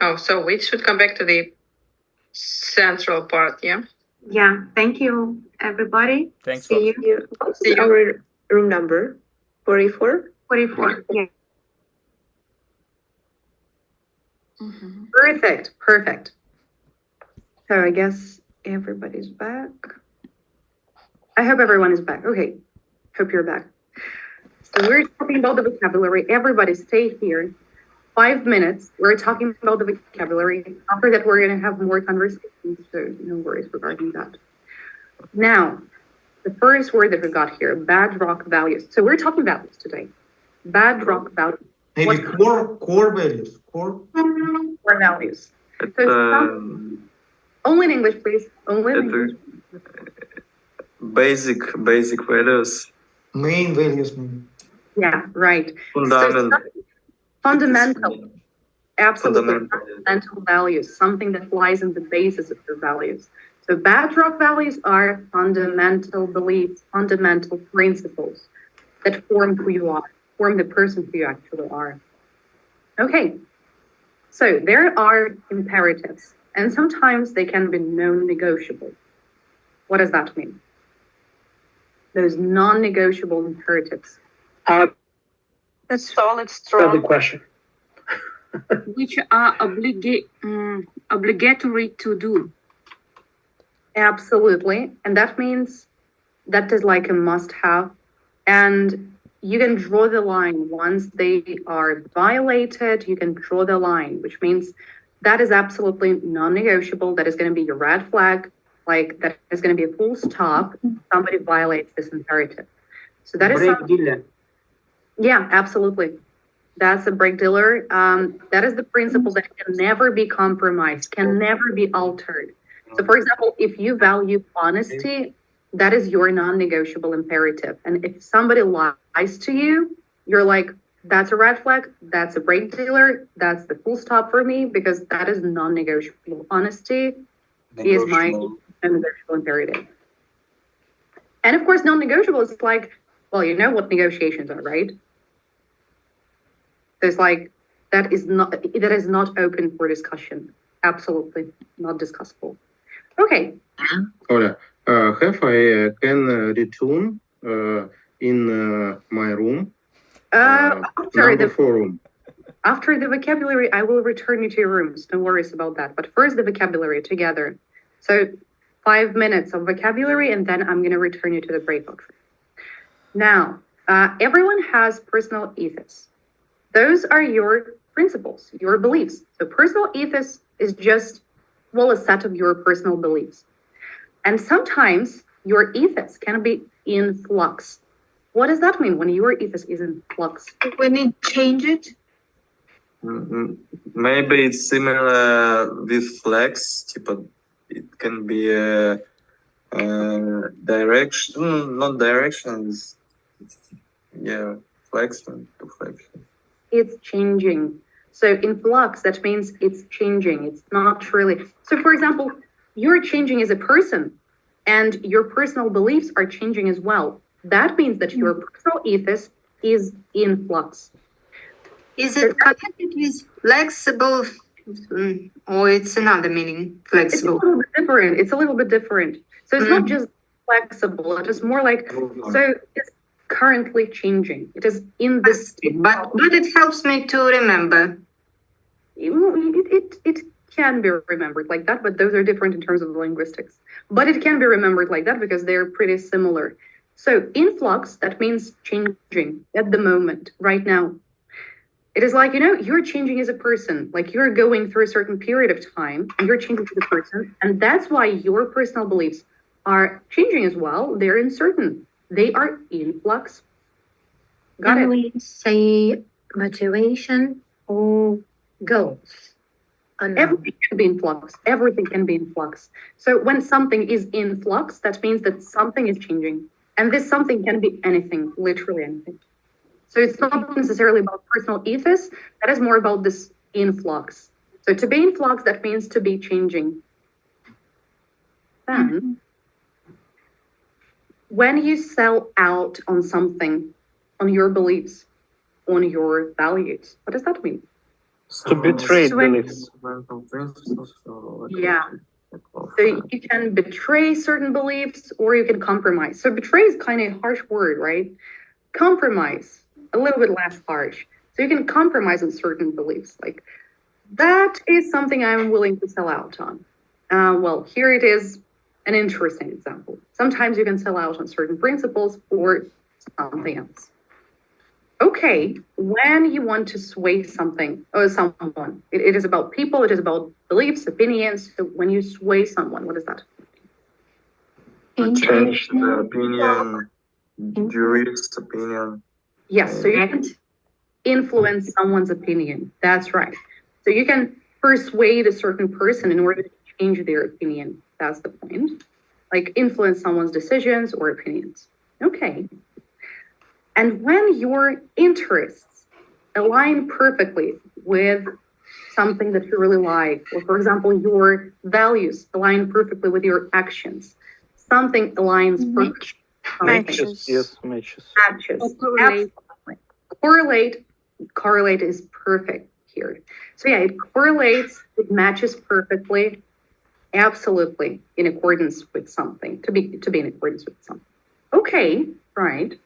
Oh, so we should come back to the central part, yeah? Yeah, thank you, everybody. Thanks. See you. What's our room number? 44? 44, yeah. Perfect. So I guess everybody's back. I hope everyone is back. Okay, hope you're back. So we're talking about the vocabulary. Everybody stay here. 5 minutes. We're talking about the vocabulary. After that, we're going to have more conversations, so no worries regarding that. Now, the first word that we got here, bedrock values. So we're talking values today. Bedrock values. Maybe core values. Core values. So only in English, please. Only in English. Basic values. Main values. Yeah, right. Fundamental. Absolutely. Fundamental values. Something that lies in the basis of your values. So bedrock values are fundamental beliefs, fundamental principles that form who you are, form the person who you actually are. Okay. So there are imperatives, and sometimes they can be non-negotiable. What does that mean? Those non-negotiable imperatives. That's solid, strong. Another question. Which are obligatory to do. Absolutely. And that means that is like a must-have. And you can draw the line once they are violated. You can draw the line, which means that is absolutely non-negotiable. That is going to be your red flag. Like that is going to be a full stop. Somebody violates this imperative. So that is break dealer. Yeah, absolutely. That's a break dealer. That is the principle that can never be compromised, can never be altered. So, for example, if you value honesty, that is your non-negotiable imperative. And if somebody lies to you, you're like, that's a red flag, that's a break dealer, that's the full stop for me, because that is non-negotiable. Honesty is my non-negotiable imperative. And of course, non-negotiable is like, well, you know what negotiations are, right? There's like, that is not open for discussion. Absolutely not discussable. Okay. Oля, have I can return in my room? Number 4 room. After the vocabulary, I will return you to your rooms. No worries about that. But first, the vocabulary together. So 5 minutes of vocabulary, and then I'm going to return you to the breakout room. Now, everyone has personal ethos. Those are your principles, your beliefs. So personal ethos is just, well, a set of your personal beliefs. And sometimes your ethos can be in flux. What does that mean when your ethos is in flux? We need to change it. Maybe it's similar with flex. It can be a direction, not directions. Yeah, flexion to flexion. It's changing. So in flux, that means it's changing. It's not really. So for example, you're changing as a person and your personal beliefs are changing as well. That means that your personal ethos is in flux. Is it connected with flexible Or it's another meaning, flexible. It's a little bit different. It's a little bit different. So it's not just flexible. It is more like, so it's currently changing. It is in this state. But it helps me to remember. It can be remembered like that, but those are different in terms of linguistics. But it can be remembered like that because they're pretty similar. So influx, that means changing at the moment, right now. It is like, you're changing as a person, like you're going through a certain period of time and you're changing as a person. And that's why your personal beliefs are changing as well. They're uncertain. They are in flux. Got it? we say motivation or goals? Everything can be in flux. Everything can be in flux. So when something is in flux, that means that something is changing. And this something can be anything, literally anything. So it's not necessarily about personal ethos. That is more about this influx. So to be in flux, that means to be changing. Then, when you sell out on something, on your beliefs, on your values, what does that mean? To betray beliefs. Yeah. So you can betray certain beliefs or you can compromise. So betray is kind of a harsh word, right? Compromise, a little bit less harsh. So you can compromise on certain beliefs. Like, that is something I'm willing to sell out on. Well, here it is an interesting example. Sometimes you can sell out on certain principles or something else. Okay, when you want to sway something or someone, it is about people, it is about beliefs, opinions. So when you sway someone, what is that? Change the opinion, jury's opinion. Yes, so you can influence someone's opinion. That's right. So you can persuade a certain person in order to change their opinion. That's the point. Like influence someone's decisions or opinions. Okay. And when your interests align perfectly with something that you really like, or for example, your values align perfectly with your actions, something aligns perfectly. Matches. Yes, matches. Matches. Absolutely. Correlate is perfect here. So yeah, it correlates, it matches perfectly, absolutely in accordance with something, to be in accordance with something. Okay, right.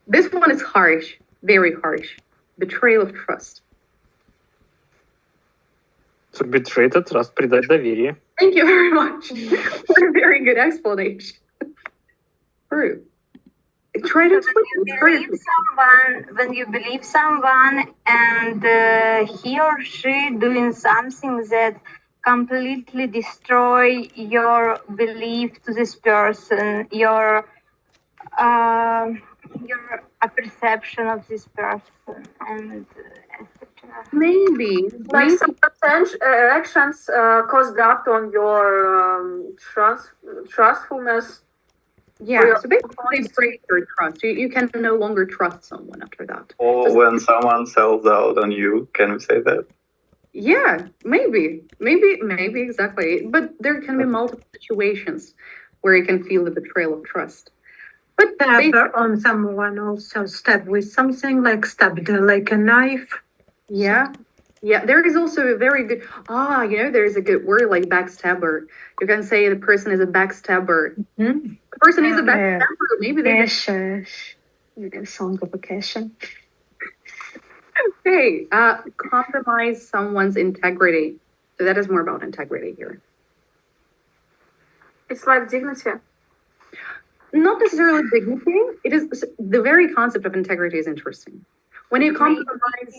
This one is harsh, very harsh. Betrayal of trust. To betray the trust, предать доверие. Thank you very much for a very good explanation. True. Try to explain. When you believe someone and he or she doing something that completely destroy your belief to this person, your perception of this person, and maybe some actions cause doubt on your trustfulness. Yeah, so basically they break your trust. You can no longer trust someone after that. Or when someone sells out on you, can we say that? Yeah, maybe exactly. But there can be multiple situations where you can feel the betrayal of trust. But on someone also stab with something like a knife. Yeah. Yeah, there is also a very good, there's a good word like backstabber. You can say the person is a backstabber. Mm-hmm. The person is a backstabber. Maybe they song of occasion. Okay, compromise someone's integrity. So that is more about integrity here. It's like dignity. Not necessarily dignity. It is the very concept of integrity is interesting. When you compromise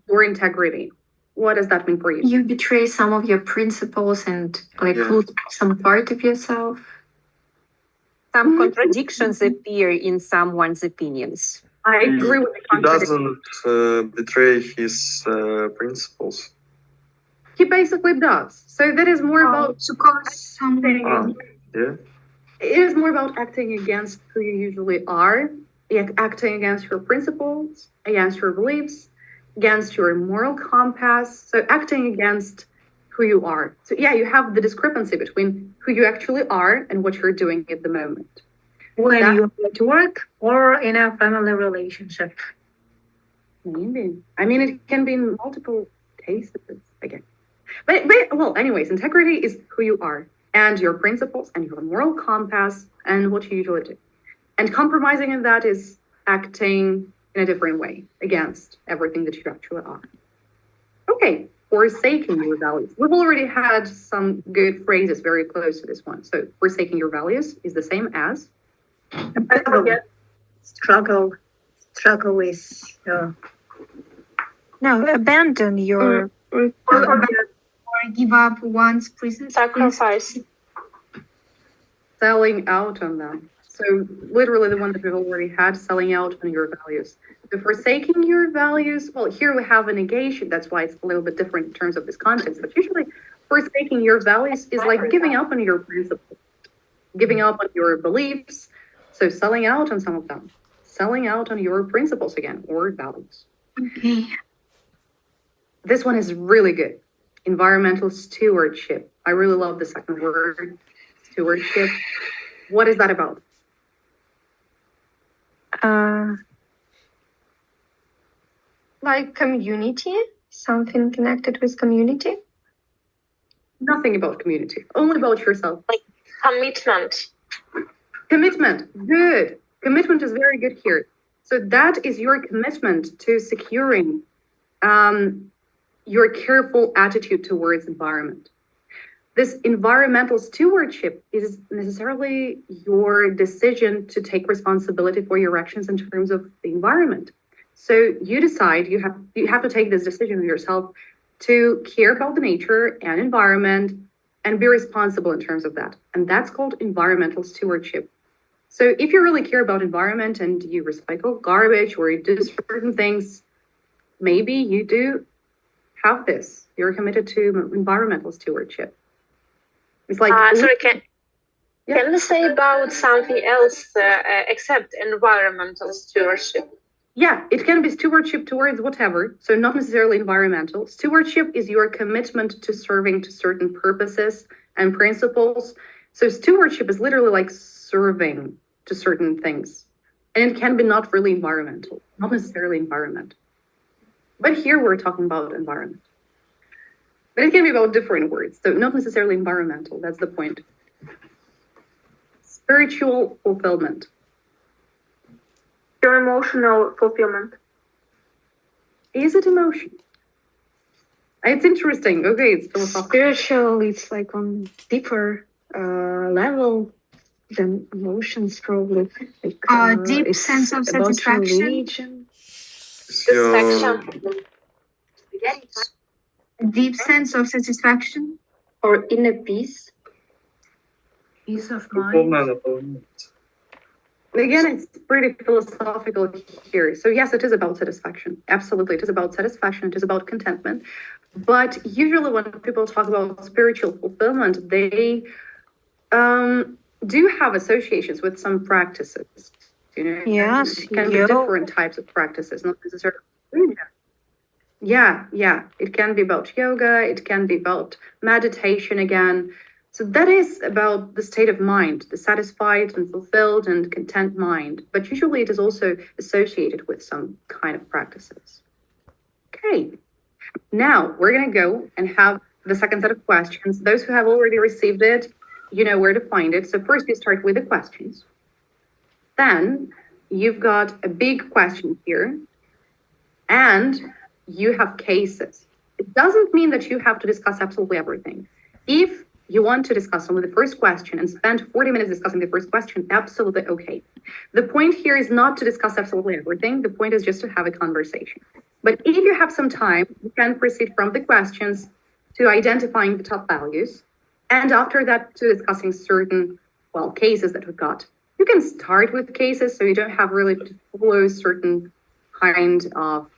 your integrity, what does that mean for you? You betray some of your principles and lose some part of yourself. Some contradictions appear in someone's opinions. I agree with the contradiction. He doesn't betray his principles. He basically does. So that is more about Yeah. It is more about acting against who you usually are, acting against your principles, against your beliefs, against your moral compass. So acting against who you are. So yeah, you have the discrepancy between who you actually are and what you're doing at the moment. When you're at work or in a family relationship. Maybe. I mean, it can be in multiple cases again. But well, anyways, integrity is who you are and your principles and your moral compass and what you usually do. And compromising in that is acting in a different way against everything that you actually are. Okay, forsaking your values. We've already had some good phrases very close to this one. So forsaking your values is the same as Struggle with No, abandon your or give up one's sacrifice. selling out on them. So literally the one that we've already had, selling out on your values. So forsaking your values, well, here we have a negation. That's why it's a little bit different in terms of this context. But usually forsaking your values is like giving up on your principles, giving up on your beliefs. So selling out on some of them, selling out on your principles again, or values. Okay. This one is really good. Environmental stewardship. I really love the second word, stewardship. What is that about? Like community, something connected with community. Nothing about community, only about yourself. Like commitment. Commitment, good. Commitment is very good here. So that is your commitment to securing your careful attitude towards environment. This environmental stewardship is necessarily your decision to take responsibility for your actions in terms of the environment. So you decide you have to take this decision of yourself to care about the nature and environment and be responsible in terms of that. And that's called environmental stewardship. So if you really care about environment and you recycle garbage or you do certain things, maybe you do have this. You're committed to environmental stewardship. It's like Sorry, can we say about something else except environmental stewardship? Yeah, it can be stewardship towards whatever, so not necessarily environmental. Stewardship is your commitment to serving to certain purposes and principles. So stewardship is literally like serving to certain things. And it can be not really environmental, not necessarily environment. But here we're talking about environment. But it can be about different words, so not necessarily environmental, that's the point. Spiritual fulfillment. Your emotional fulfillment. Is it emotion? It's interesting. Okay, it's philosophical. Spiritual, it's like on deeper level than emotions, probably. Like, Deep sense of satisfaction. Religion. Deep sense of satisfaction. Or inner peace. peace of mind. Again, it's pretty philosophical here. So yes, it is about satisfaction. Absolutely, it is about satisfaction. It is about contentment. But usually when people talk about spiritual fulfillment, they do have associations with some practices. You know, Yes, it can be different types of practices, not necessarily. Yeah, it can be about yoga. It can be about meditation again. So that is about the state of mind, the satisfied and fulfilled and content mind. But usually it is also associated with some kind of practices. Okay, now we're going to go and have the second set of questions. Those who have already received it, you know where to find it. So first you start with the questions. Then you've got a big question here. And you have cases. It doesn't mean that you have to discuss absolutely everything. If you want to discuss only the first question and spend 40 minutes discussing the first question, absolutely okay. The point here is not to discuss absolutely everything. The point is just to have a conversation. But if you have some time, you can proceed from the questions to identifying the top values. And after that, to discussing certain, cases that we've got. You can start with cases so you don't have really to follow certain kind of,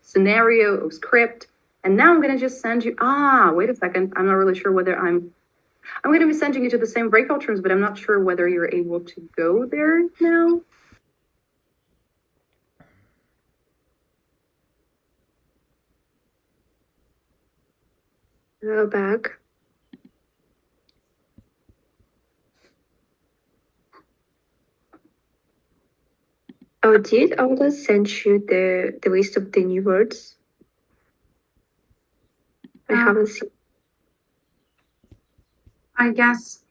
scenario or script. And now I'm going to just send you, wait a second. I'm not really sure whether I'm going to be sending you to the same breakout rooms, but I'm not sure whether you're able to go there now. Go back. Oh, did Olga send you the list of the new words? I haven't seen. I guess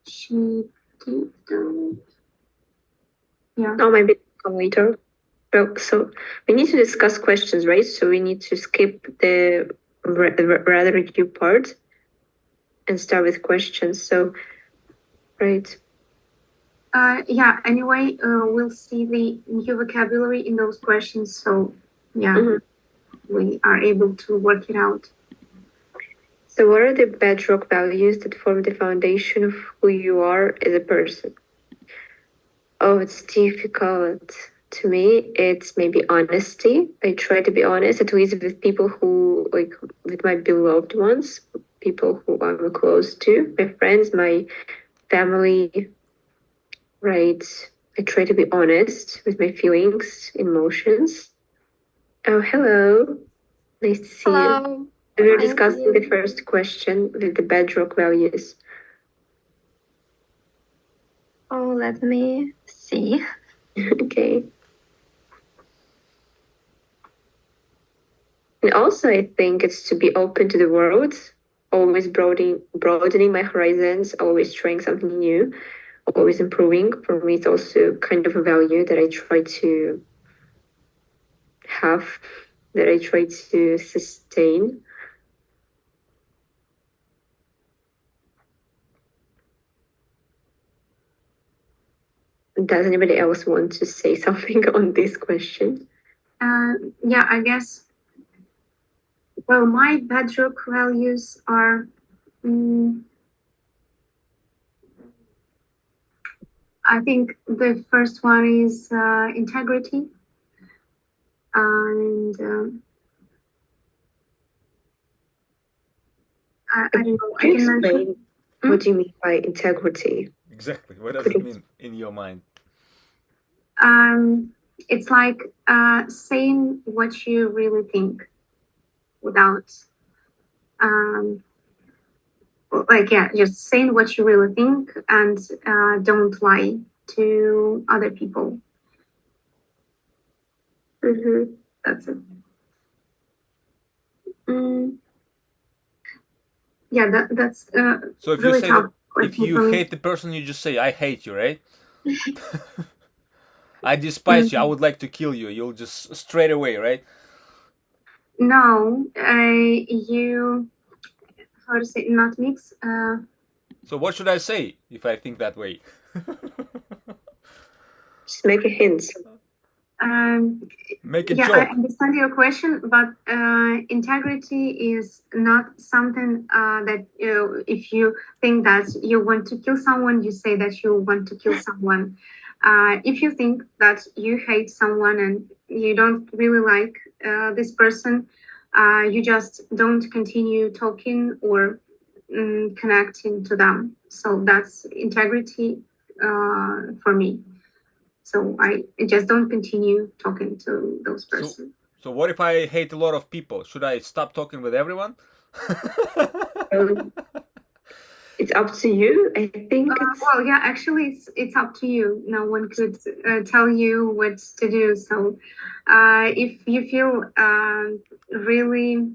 she did. Yeah. Oh, maybe come later. Well, so we need to discuss questions, right? So we need to skip the rather review part and start with questions. So, right. Yeah, anyway, we'll see the new vocabulary in those questions. So, yeah, we are able to work it out. So, what are the bedrock values that form the foundation of who you are as a person? Oh, it's difficult. To me, it's maybe honesty. I try to be honest, at least with people who, like, with my beloved ones, people who I'm close to, my friends, my family, right? I try to be honest with my feelings, emotions. Oh, hello. Nice to see you. We were discussing the first question with the bedrock values. Oh, let me see. Okay. And also, I think it's to be open to the world, always broadening my horizons, always trying something new, always improving. For me, it's also kind of a value that I try to have, that I try to sustain. Does anybody else want to say something on this question? Yeah, I guess. Well, my bedrock values are. I think the first one is integrity, and I don't know. Can you explain what do you mean by integrity? Exactly. What does it mean in your mind? It's like saying what you really think without, just saying what you really think and don't lie to other people. That's it. Yeah, that's so if really you say tough. If you hate the person, you just say, I hate you, right? I despise you. I would like to kill you. You'll just straight away, right? No, you, how to say, not mix. So what should I say if I think that way? Just make a hint. Make a yeah, joke. I understand your question, but integrity is not something that if you think that you want to kill someone, you say that you want to kill someone. If you think that you hate someone and you don't really like this person, you just don't continue talking or connecting to them. So that's integrity for me. So I just don't continue talking to those persons. So what if I hate a lot of people? Should I stop talking with everyone? It's up to you. I think. Well, yeah, actually, it's up to you. No one could tell you what to do. So, if you feel really,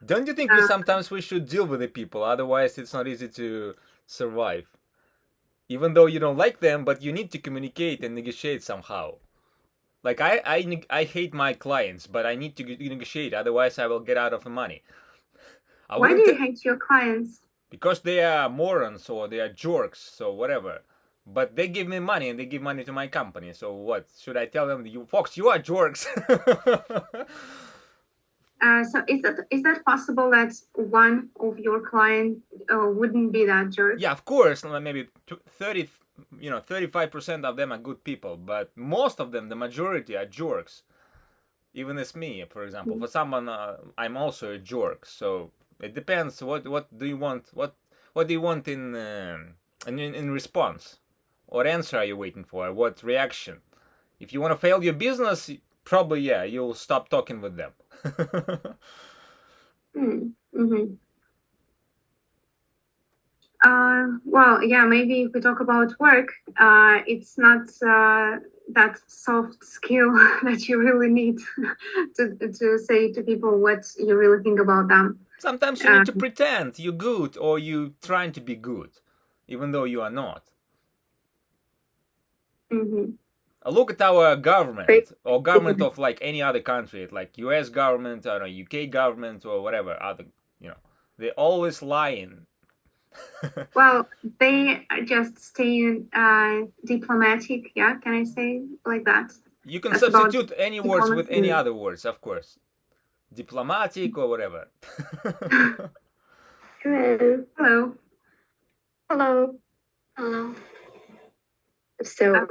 don't you think sometimes we should deal with the people? Otherwise, it's not easy to survive. Even though you don't like them, but you need to communicate and negotiate somehow. Like I hate my clients, but I need to negotiate. Otherwise, I will get out of the money. Why do you hate your clients? Because they are morons or they are jerks, so whatever. But they give me money and they give money to my company. So what? Should I tell them, you folks, you are jerks? So is that possible that one of your client wouldn't be that jerk? Yeah, of course. Maybe 35% of them are good people, but most of them, the majority, are jerks. Even as me, for example. For someone, I'm also a jerk. So it depends. What do you want? What do you want in response? What answer are you waiting for? What reaction? If you want to fail your business, probably you'll stop talking with them. Well, yeah, maybe if we talk about work, it's not that soft skill that you really need to say to people what you really think about them. Sometimes you need to pretend you're good or you trying to be good, even though you are not. Mm-hmm. Look at our government or government of like any other country, like U.S. government, I don't know, U.K. government or whatever other, they're always lying. Well, they just stay diplomatic. Yeah, can I say like that? You can substitute any words with any other words, of course. Diplomatic or whatever. Hello. Hello. Hello. Hello. So,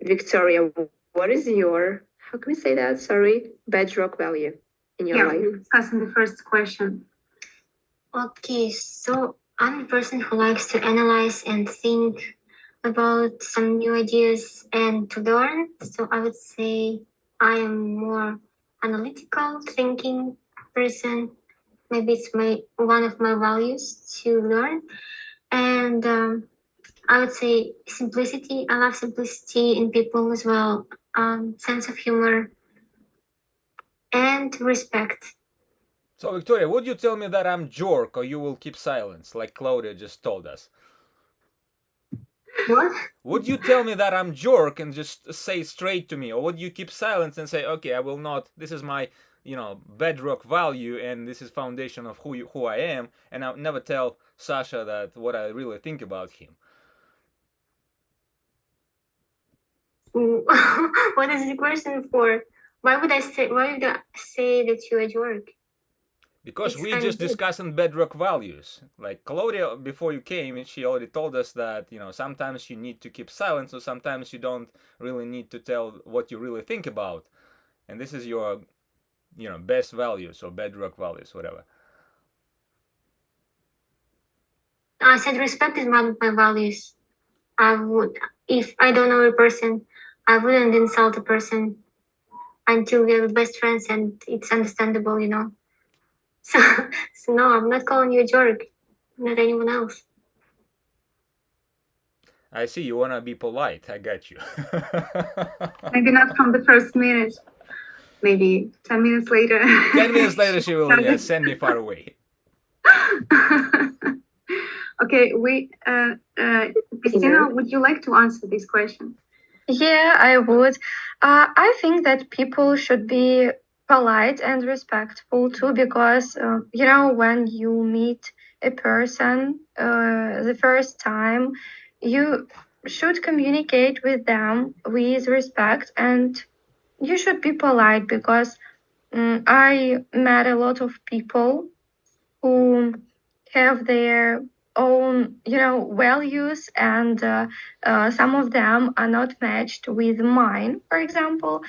Victoria, what is your, how can we say that? Sorry, bedrock value in your life? Yeah, we're discussing the first question. Okay, so I'm a person who likes to analyze and think about some new ideas and to learn. So I would say I am more analytical thinking person. Maybe it's one of my values to learn. And I would say simplicity. I love simplicity in people as well. Sense of humor and respect. So Victoria, would you tell me that I'm jerk or you will keep silence like Claudia just told us? What? Would you tell me that I'm jerk and just say straight to me, or would you keep silence and say, okay, I will not, this is my, bedrock value and this is foundation of who I am, and I'll never tell Sasha that what I really think about him? What is the question for? Why would I say that you're a jerk? Because we just discussing bedrock values. Like Claudia, before you came, she already told us that, sometimes you need to keep silence, or sometimes you don't really need to tell what you really think about. And this is your, best values or bedrock values, whatever. I said respect is one of my values. If I don't know a person, I wouldn't insult a person until we are best friends and it's understandable, So no, I'm not calling you a jerk, not anyone else. I see you want to be polite. I got you. Maybe not from the first minute. Maybe 10 minutes later. 10 minutes later, she will send me far away. Okay, Christina, would you like to answer this question? Yeah, I would. I think that people should be polite and respectful too, because when you meet a person the first time, you should communicate with them with respect, and you should be polite, because I met a lot of people who have their own values, and some of them are not matched with mine, for example.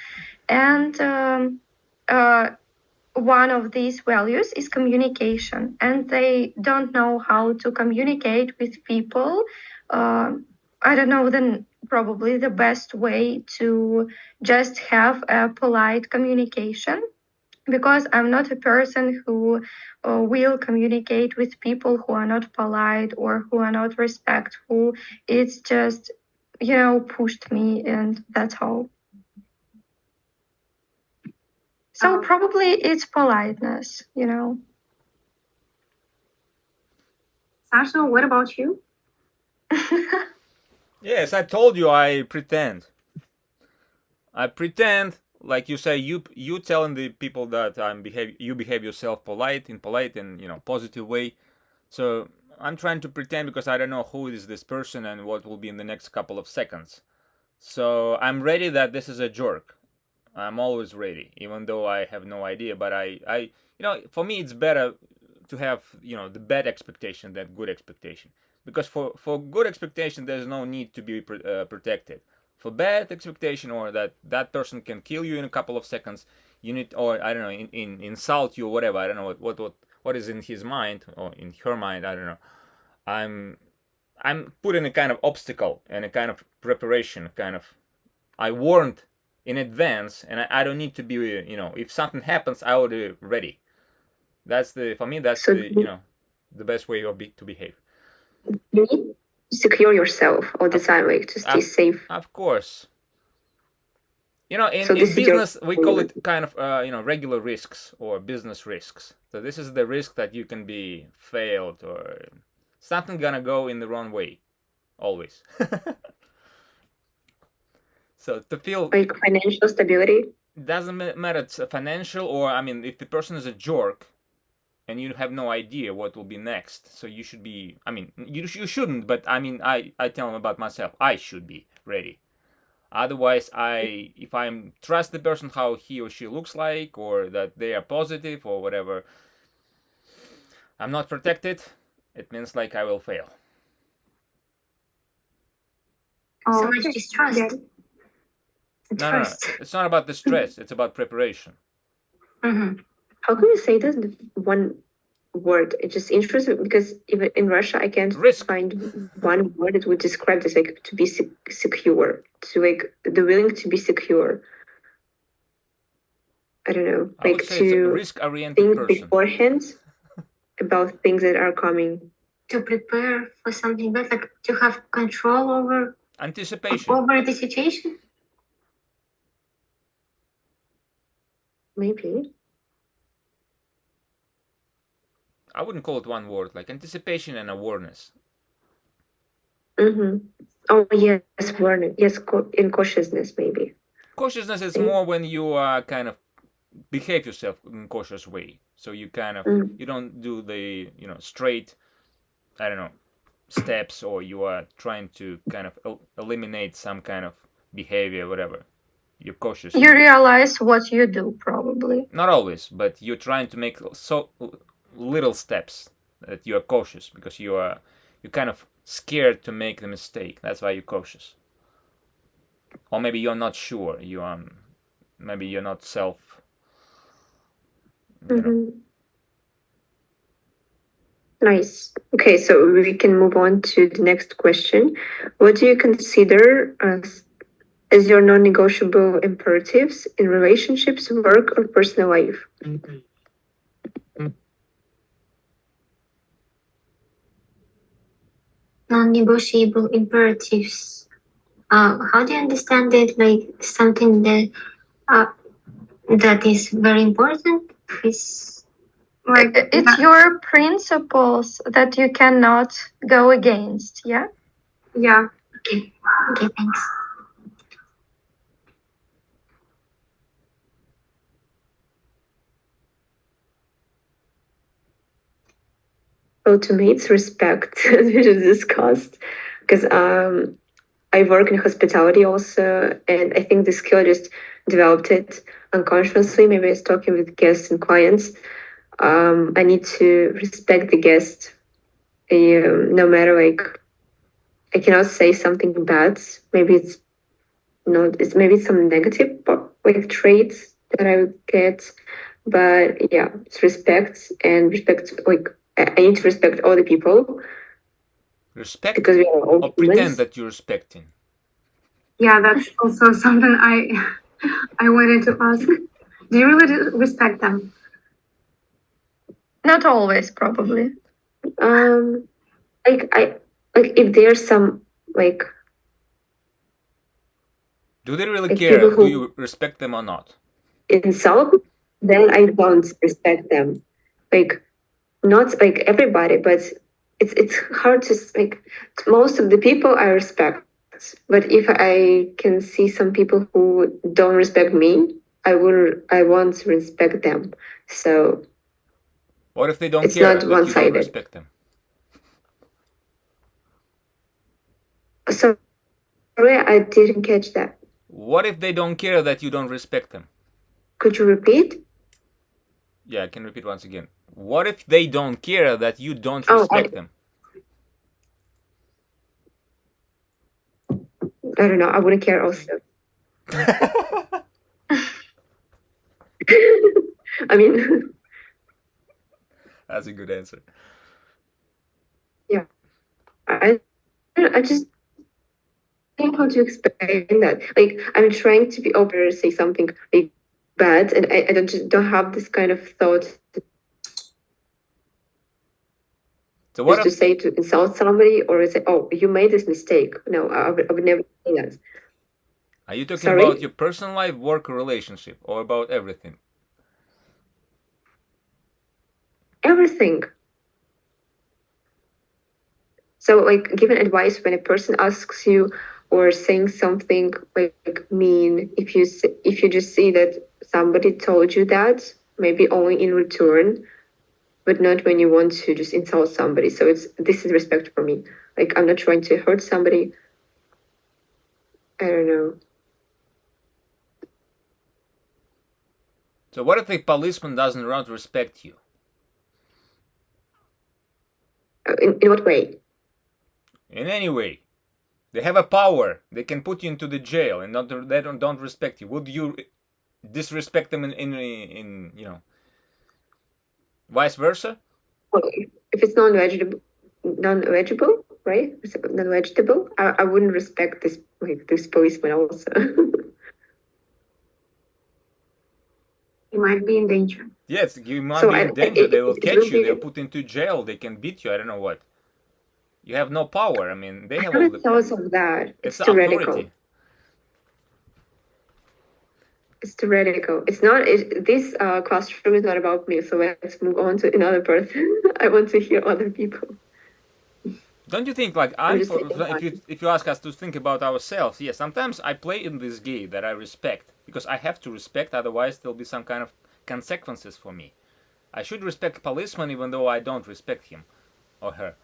And one of these values is communication, and they don't know how to communicate with people. I don't know, then probably the best way to just have a polite communication, because I'm not a person who will communicate with people who are not polite or who are not respectful. It's just, pushed me, and that's all. So probably it's politeness, Sasha, what about you? Yes, I told you I pretend. I pretend, like you say, you telling the people that you behave yourself in polite and positive way. So I'm trying to pretend because I don't know who is this person and what will be in the next couple of seconds. So I'm ready that this is a jerk. I'm always ready, even though I have no idea. But I for me it's better to have the bad expectation than good expectation, because for good expectation there's no need to be protected. For bad expectation, or that person can kill you in a couple of seconds, you need, or I don't know, insult you or whatever. I don't know what is in his mind or in her mind. I don't know. I'm putting a kind of obstacle and a kind of preparation, I warned in advance, and I don't need to be, if something happens, I will be ready. For me, that's the best way to behave. you need to secure yourself all the time, like to stay safe. Of course. In So this is your business, we call it kind of, regular risks or business risks. So this is the risk that you can be failed or something gonna go in the wrong way, always. So to feel like financial stability. Doesn't matter it's financial or, if the person is a jerk and you have no idea what will be next, so you should be, you shouldn't, but I tell them about myself, I should be ready. Otherwise, if I'm trust the person how he or she looks like, or that they are positive or whatever, I'm not protected, it means like I will fail. So much distrust. No, it's not about the stress, it's about preparation. Mm-hmm. How can you say this in one word? It's just interesting because even in Russia, I can't find one word that would describe this, like to be secure, to like the willing to be secure. I don't know, I would like say it's a to risk-oriented think person. beforehand about things that are coming. To prepare for something bad, like to have control over anticipation over the situation. Maybe. I wouldn't call it one word, like anticipation and awareness. Mm-hmm. Oh yes, awareness. Yes, in cautiousness maybe. Cautiousness is more when you kind of behave yourself in a cautious way. So you kind of you don't do the straight, I don't know, steps, or you are trying to kind of eliminate some kind of behavior, whatever. You're cautious. You realize what you do, probably. Not always, but you're trying to make so little steps that you are cautious because you're kind of scared to make the mistake. That's why you're cautious. Or maybe you're not sure. Maybe you're not self. Nice. Okay, so we can move on to the next question. What do you consider as your non-negotiable imperatives in relationships, work, or personal life? Non-negotiable imperatives. How do you understand it? Like something that that is very important? Is like it's your principles that you cannot go against. Yeah. Yeah. Okay. Okay. Thanks. Automates respect, which is discussed, because I work in hospitality also, and I think the skill just developed it unconsciously. Maybe I was talking with guests and clients. I need to respect the guest, no matter like I cannot say something bad. Maybe it's maybe some negative like traits that I would get, but yeah, it's respect and respect. Like I need to respect all the people. Respect because we are all or pretend that you're respecting. Yeah, that's also something I wanted to ask. Do you really respect them? Not always, probably. Like if there's some like. Do they really care? Do you respect them or not? Insult, then I don't respect them. Like not like everybody, but it's hard to like most of the people I respect. But if I can see some people who don't respect me, I want to respect them. So what if they don't it's care not that one-sided. you don't respect them? So sorry, I didn't catch that. What if they don't care that you don't respect them? Could you repeat? Yeah, I can repeat once again. What if they don't care that you don't respect them? I don't know. I wouldn't care also. I mean, that's a good answer. Yeah, I just don't know how to explain that. Like I'm trying to be open or say something like bad, and I don't have this kind of thought. So what just to say to insult somebody or say, "Oh, you made this mistake." No, I would never say that. Are you talking Sorry? about your personal life, work, or relationship, or about everything? Everything. So, like, giving advice when a person asks you or saying something like mean, if you just see that somebody told you that, maybe only in return, but not when you want to just insult somebody. So this is respect for me. Like, I'm not trying to hurt somebody. I don't know. So what if a policeman doesn't want to respect you? In what way? In any way. They have a power. They can put you into the jail, and they don't respect you. Would you disrespect them in you know, vice versa? Well, if it's non-vegetable, right? Non-vegetable, I wouldn't respect this policeman also. You might be in danger. Yes, you might be in danger. They will catch you. They'll put into jail. They can beat you. I don't know what. You have no power. I mean, they have all the. Thoughts of that. It's theoretical. authority. It's theoretical. It's not. This classroom is not about me. So let's move on to another person. I want to hear other people. Don't you think, like, if you ask us to think about ourselves, yes, sometimes I play in this game that I respect, because I have to respect, otherwise there'll be some kind of consequences for me. I should respect policeman even though I don't respect him or her,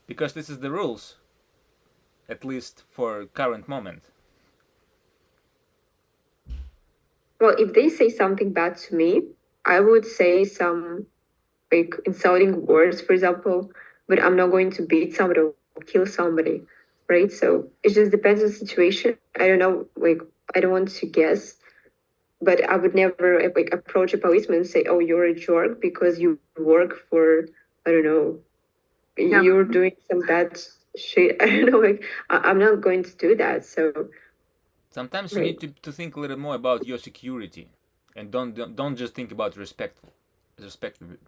because this is the rules, at least for current moment. Well, if they say something bad to me, I would say some like insulting words, for example, but I'm not going to beat somebody or kill somebody, right? So it just depends on the situation. I don't know, like, I don't want to guess, but I would never like approach a policeman and say, "Oh, you're a jerk because you work for, I don't know, you're doing some bad shit." I don't know, like, I'm not going to do that. So sometimes you need to think a little more about your security, and don't just think about respect,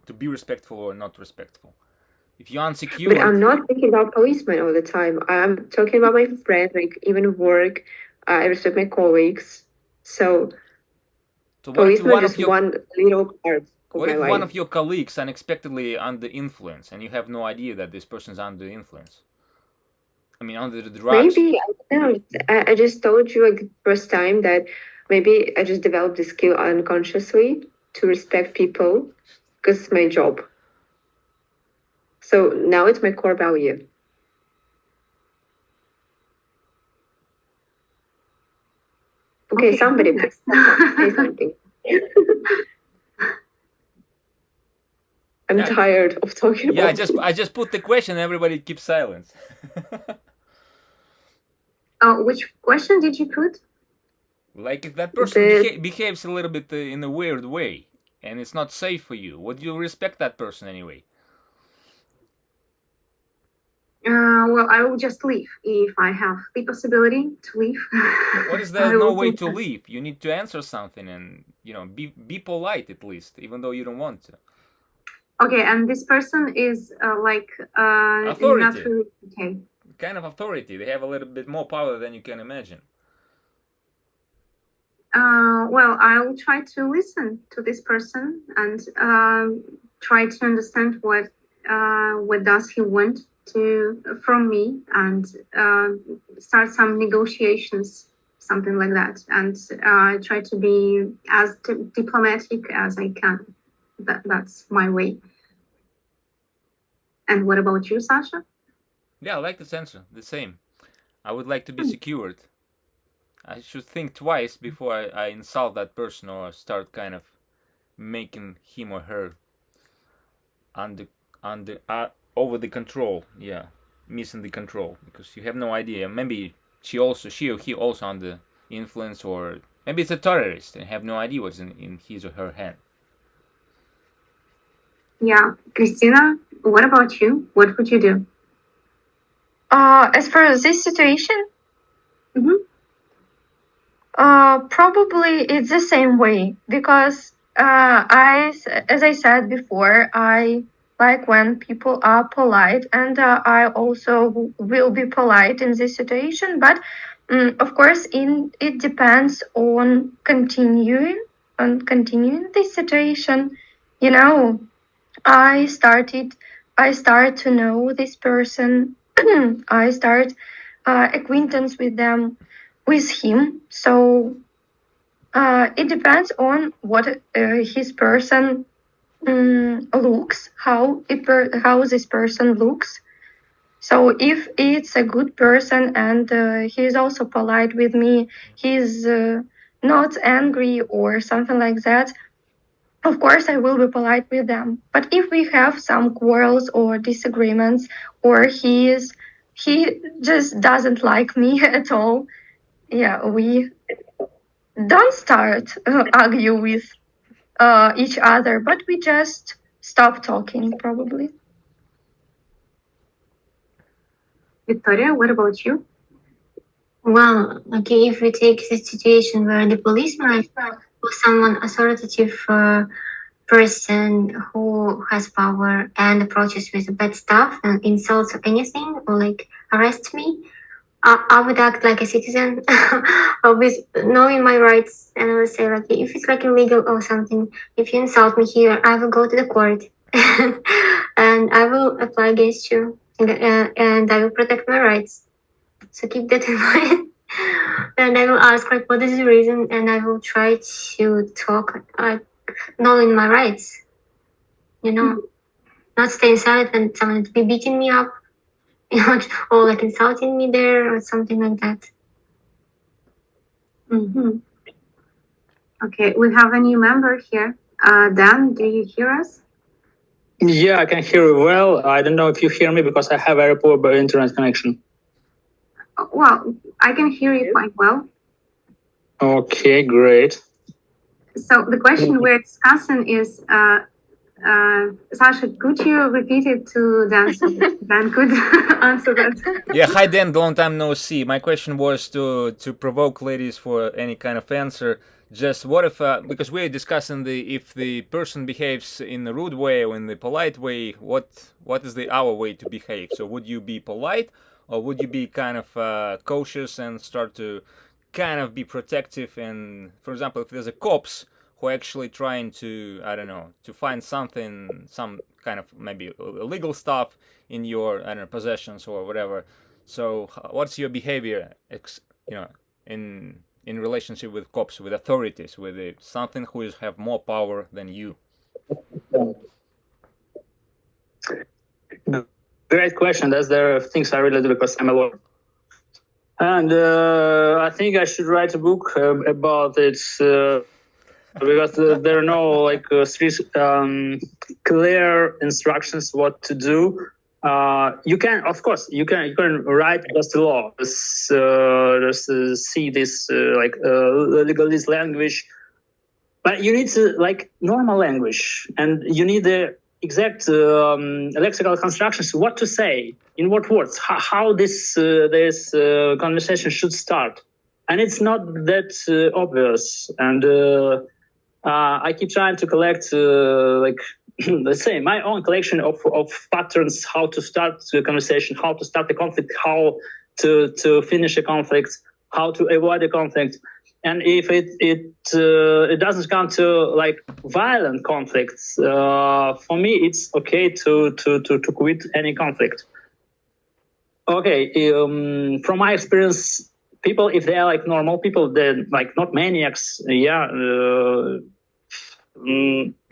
to be respectful or not respectful. If you're unsecure. But I'm not thinking about policemen all the time. I'm talking about my friends, like even work. I respect my colleagues. So policemen is just one little part of what my if life. one of your colleagues unexpectedly under influence and you have no idea that this person's under influence? I mean, under the drugs. Maybe, I don't know. I just told you like the first time that maybe I just developed the skill unconsciously to respect people because it's my job. So now it's my core value. Okay, somebody please say something. I'm tired of talking about it. I just put the question and everybody keeps silence. Which question did you put? Like, if that person behaves a little bit in a weird way and it's not safe for you, would you respect that person anyway? Well, I will just leave if I have the possibility to leave. What is there no way to leave? You need to answer something and, you know, be polite at least, even though you don't want to. Okay, and this person is authority. Not really, okay. Kind of authority. They have a little bit more power than you can imagine. Well, I'll try to listen to this person and try to understand what does he want from me, and start some negotiations, something like that, and try to be as diplomatic as I can. That's my way. And what about you, Sasha? Yeah, I like this answer. The same. I would like to be secured. I should think twice before I insult that person or start kind of making him or her over the control. Yeah, missing the control, because you have no idea. Maybe she or he also under influence, or maybe it's a terrorist and have no idea what's in his or her hand. Yeah, Christina, what about you? What would you do? As for this situation, probably it's the same way, because as I said before, I like when people are polite, and I also will be polite in this situation. But of course, it depends on continuing this situation. You know, I start to know this person. I start acquaintance with him. So it depends on what his person looks, how this person looks. So if it's a good person and he's also polite with me, he's not angry or something like that, of course I will be polite with them. But if we have some quarrels or disagreements, or he just doesn't like me at all, yeah, we don't start argue with each other, but we just stop talking probably. Victoria, what about you? Well, okay, if we take the situation where the policeman or someone authoritative person who has power and approaches with bad stuff and insults or anything, or like arrests me, I would act like a citizen with knowing my rights, and I will say like, if it's like illegal or something, if you insult me here, I will go to the court and I will apply against you, and I will protect my rights. So keep that in mind. And I will ask like, what is the reason, and I will try to talk knowing my rights. You know, not staying silent when someone is beating me up, or like insulting me there or something like that. Mm-hmm. Okay, we have a new member here. Dan, do you hear us? Yeah, I can hear you well. I don't know if you hear me because I have very poor internet connection. Well, I can hear you quite well. Okay, great. So the question we're discussing is, Sasha, could you repeat it to Dan so Dan could answer that? Yeah, hi Dan, long time no see. My question was to provoke ladies for any kind of answer. Just what if, because we're discussing if the person behaves in a rude way or in the polite way, what is our way to behave? So would you be polite, or would you be kind of cautious and start to kind of be protective? And for example, if there's a cops who are actually trying to, I don't know, to find something, some kind of maybe illegal stuff in your, I don't know, possessions or whatever. So what's your behavior, in relationship with cops, with authorities, with something who have more power than you? Great question. That's the things I really do because I'm a lawyer. And I think I should write a book about it because there are no like clear instructions what to do. You can, of course, you can write just the law, just see this legalist language, but you need to like normal language, and you need the exact lexical constructions, what to say, in what words, how this conversation should start, and it's not that obvious. And I keep trying to collect let's say my own collection of patterns, how to start the conversation, how to start the conflict, how to finish a conflict, how to avoid a conflict. And if it doesn't come to like violent conflicts, for me it's okay to quit any conflict. Okay, from my experience, people, if they are like normal people, they're like not maniacs,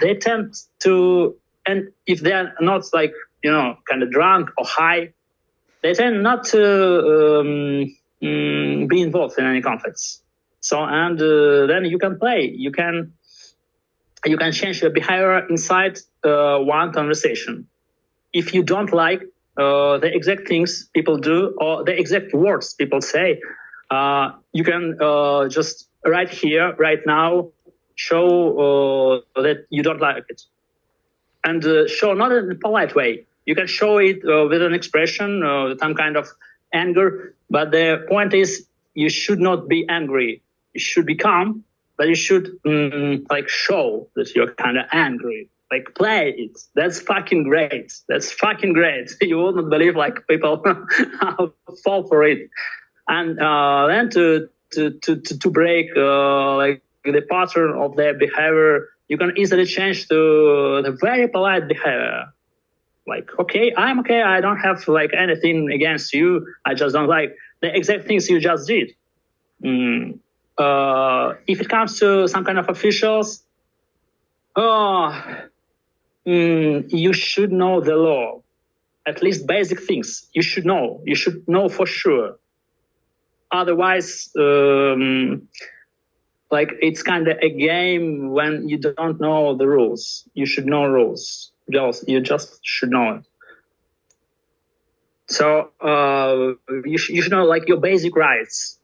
they tend to, and if they're not like, kind of drunk or high, they tend not to be involved in any conflicts. So, and then you can play, you can change your behavior inside one conversation. If you don't like the exact things people do or the exact words people say, you can just right here, right now, show that you don't like it, and show not in a polite way. You can show it with an expression, some kind of anger, but the point is you should not be angry. You should be calm, but you should like show that you're kind of angry, like play it. That's fucking great. That's fucking great. You wouldn't believe like people fall for it. And then to break like the pattern of their behavior, you can easily change to the very polite behavior. Like, okay, I'm okay. I don't have like anything against you. I just don't like the exact things you just did. If it comes to some kind of officials, you should know the law. At least basic things you should know. You should know for sure. Otherwise, like it's kind of a game when you don't know the rules. You should know rules. You just should know it. So you should know like your basic rights.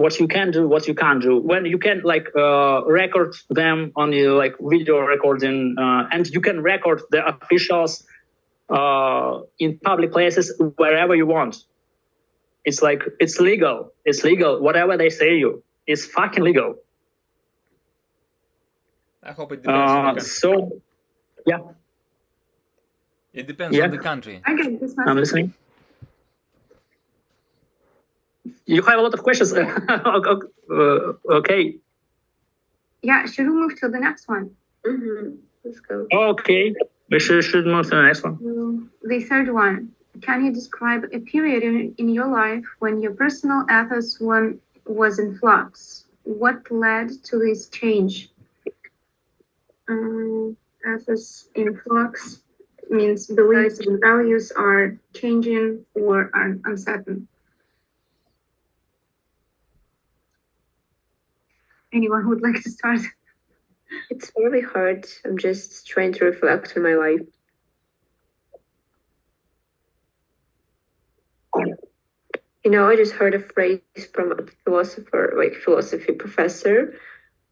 What you can do, what you can't do. When you can like record them on your like video recording, and you can record the officials in public places wherever you want. It's like it's legal. It's legal. Whatever they say you, it's fucking legal. I hope it depends on the country. So, yeah. It depends on the country. I get this message. I'm listening. You have a lot of questions. Okay. Yeah, should we move to the next one? Let's go. Okay, we should move to the next one. The third one. Can you describe a period in your life when your personal ethos was in flux? What led to this change? Ethos in flux means beliefs and values are changing or are uncertain. Anyone who would like to start? It's really hard. I'm just trying to reflect on my life. You know, I just heard a phrase from a philosopher, like philosophy professor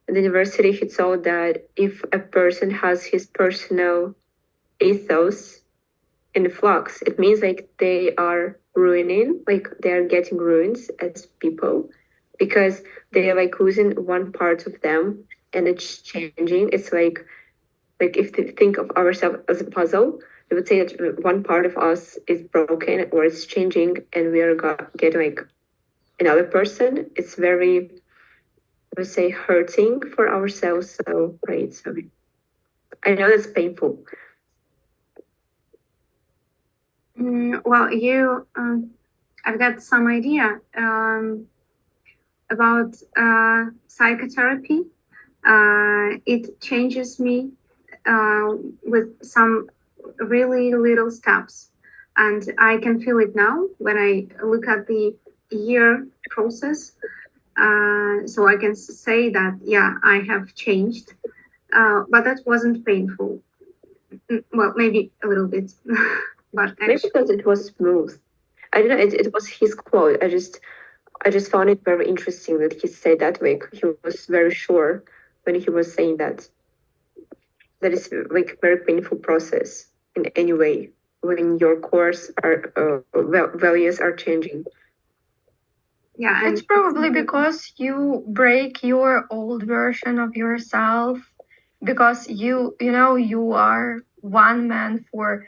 at the university. He told that if a person has his personal ethos in flux, it means like they are ruining, like they are getting ruined as people because they are like losing one part of them and it's changing. It's like if they think of ourselves as a puzzle, we would say that one part of us is broken or it's changing and we are getting like another person. It's very, I would say, hurting for ourselves. So, right. So I know that's painful. Well, I've got some idea about psychotherapy. It changes me with some really little steps, and I can feel it now when I look at the year process. So I can say that, yeah, I have changed, but that wasn't painful. Well, maybe a little bit, but actually... Maybe because it was smooth. I don't know. It was his quote. I just found it very interesting that he said that. Like he was very sure when he was saying that. That is like very painful process in any way when your course are values are changing. Yeah, it's probably because you break your old version of yourself, because you know you are one man for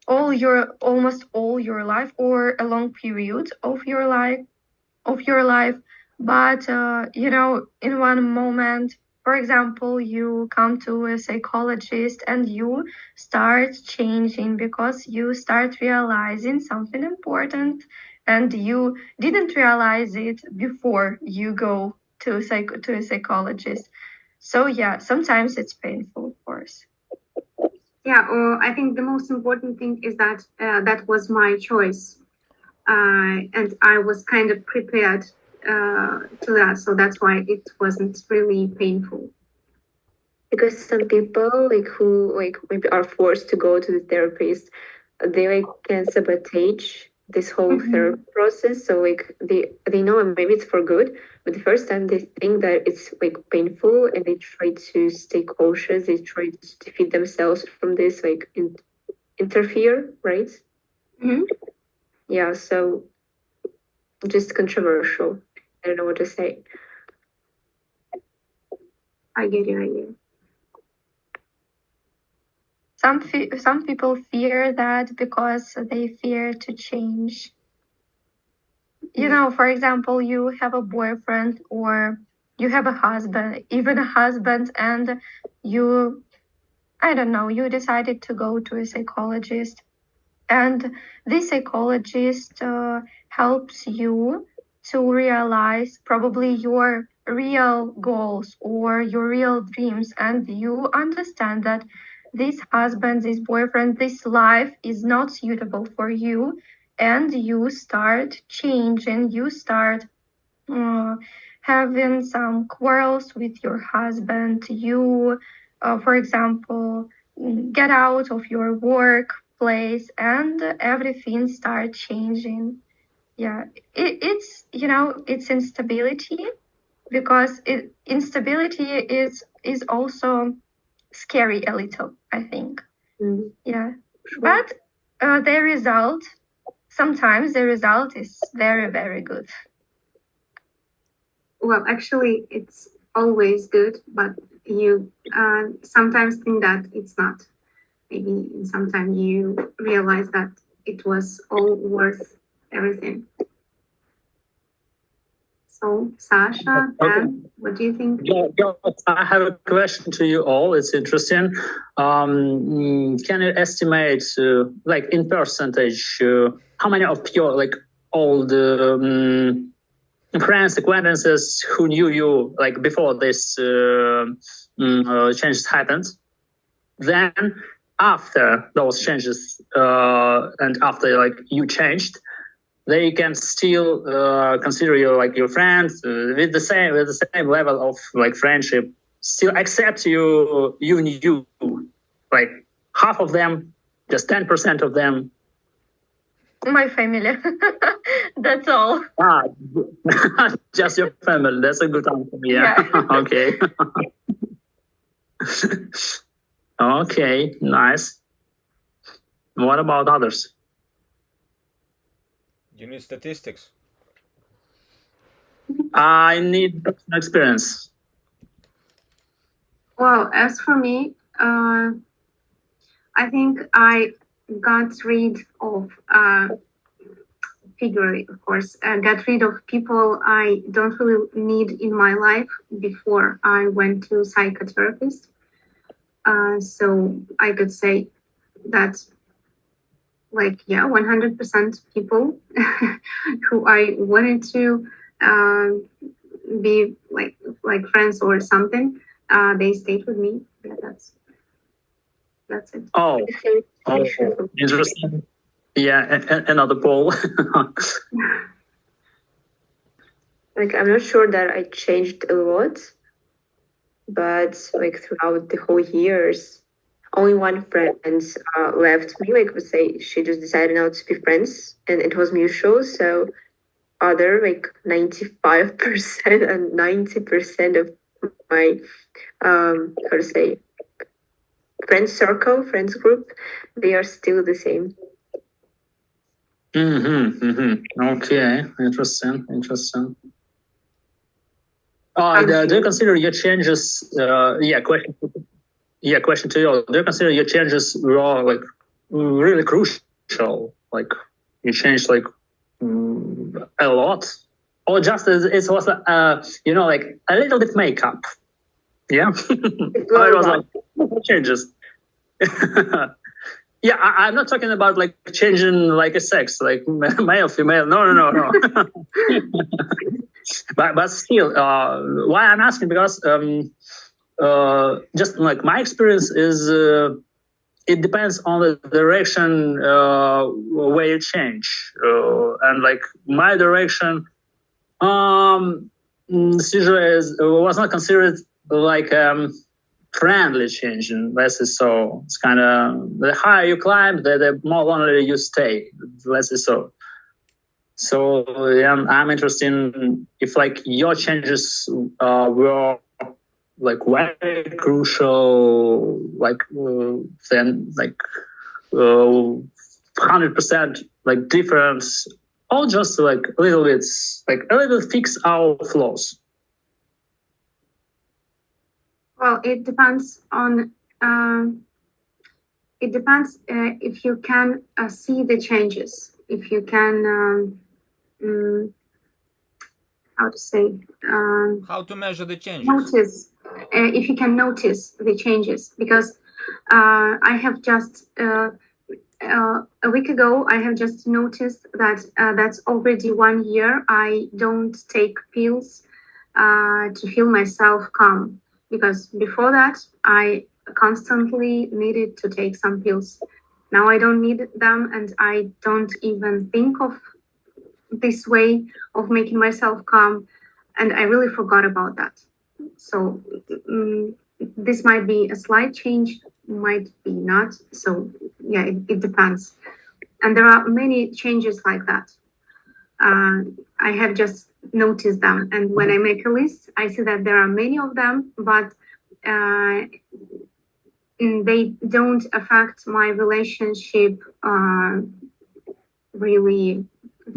almost all your life or a long period of your life. But you know, in one moment, for example, you come to a psychologist and you start changing because you start realizing something important and you didn't realize it before you go to a psychologist. So yeah, sometimes it's painful, of course. Yeah, I think the most important thing is that that was my choice. And I was kind of prepared to that. So that's why it wasn't really painful. Because some people like who like maybe are forced to go to the therapist, they like can sabotage this whole therapy process. So like they know maybe it's for good, but the first time they think that it's like painful and they try to stay cautious. They try to defeat themselves from this, like interfere, right? Yeah, so just controversial. I don't know what to say. I get you. some people fear that because they fear to change. You know, for example, you have a boyfriend or you have a husband, even a husband, and you, I don't know, you decided to go to a psychologist, and this psychologist helps you to realize probably your real goals or your real dreams, and you understand that this husband, this boyfriend, this life is not suitable for you, and you start changing, you start having some quarrels with your husband, you, for example, get out of your workplace and everything start changing. Yeah, it's, you know, it's instability, because instability is also scary a little, I think. Yeah, but the result, sometimes the result is very, very good. Well, actually, it's always good, but you sometimes think that it's not. Maybe sometimes you realize that it was all worth everything. So, Sasha, Dan, what do you think? Yeah, I have a question to you all. It's interesting. Can you estimate, like in percentage, how many of your like old friends, acquaintances who knew you like before this changes happened, then after those changes and after like you changed, they can still consider you like your friends with the same level of like friendship, still accept you knew, like half of them, just 10% of them? My family. That's all. Just your family. That's a good answer. Yeah. Okay. Okay, nice. What about others? You need statistics. I need personal experience. Well, as for me, I think I got rid of, figuratively, of course, got rid of people I don't really need in my life before I went to psychotherapist. So I could say that, like, yeah, 100% people who I wanted to be like friends or something, they stayed with me. Yeah, that's it. Oh, interesting. Yeah, another poll. Like, I'm not sure that I changed a lot, but like throughout the whole years, only one friend left me. Like, let's say she just decided not to be friends, and it was mutual. So other like 95% and 90% of my how to say friends group, they are still the same. Okay, interesting. Do you consider your changes? Question to you. Do you consider your changes were like really crucial? Like you changed like a lot, or just it was like a little bit makeup? Yeah, it was like changes. Yeah, I'm not talking about like changing like a sex, like male, female. No. But still, why I'm asking, because just like my experience is, it depends on the direction where you change, and like my direction, was not considered like friendly change, let's say so. It's kind of, the higher you climb, the more lonely you stay, let's say so. So yeah, I'm interested in if like your changes were like very crucial, like then like 100% like difference, or just like a little bit, like a little fix our flaws. Well, it depends on it depends if you can see the changes, if you can, how to say, how to measure the changes? Notice, if you can notice the changes, because I have just a week ago, I have just noticed that that's already 1 year. I don't take pills to feel myself calm, because before that, I constantly needed to take some pills. Now I don't need them, and I don't even think of this way of making myself calm, and I really forgot about that. So this might be a slight change, might be not. So yeah, it depends. And there are many changes like that. I have just noticed them. And when I make a list, I see that there are many of them, but they don't affect my relationship really,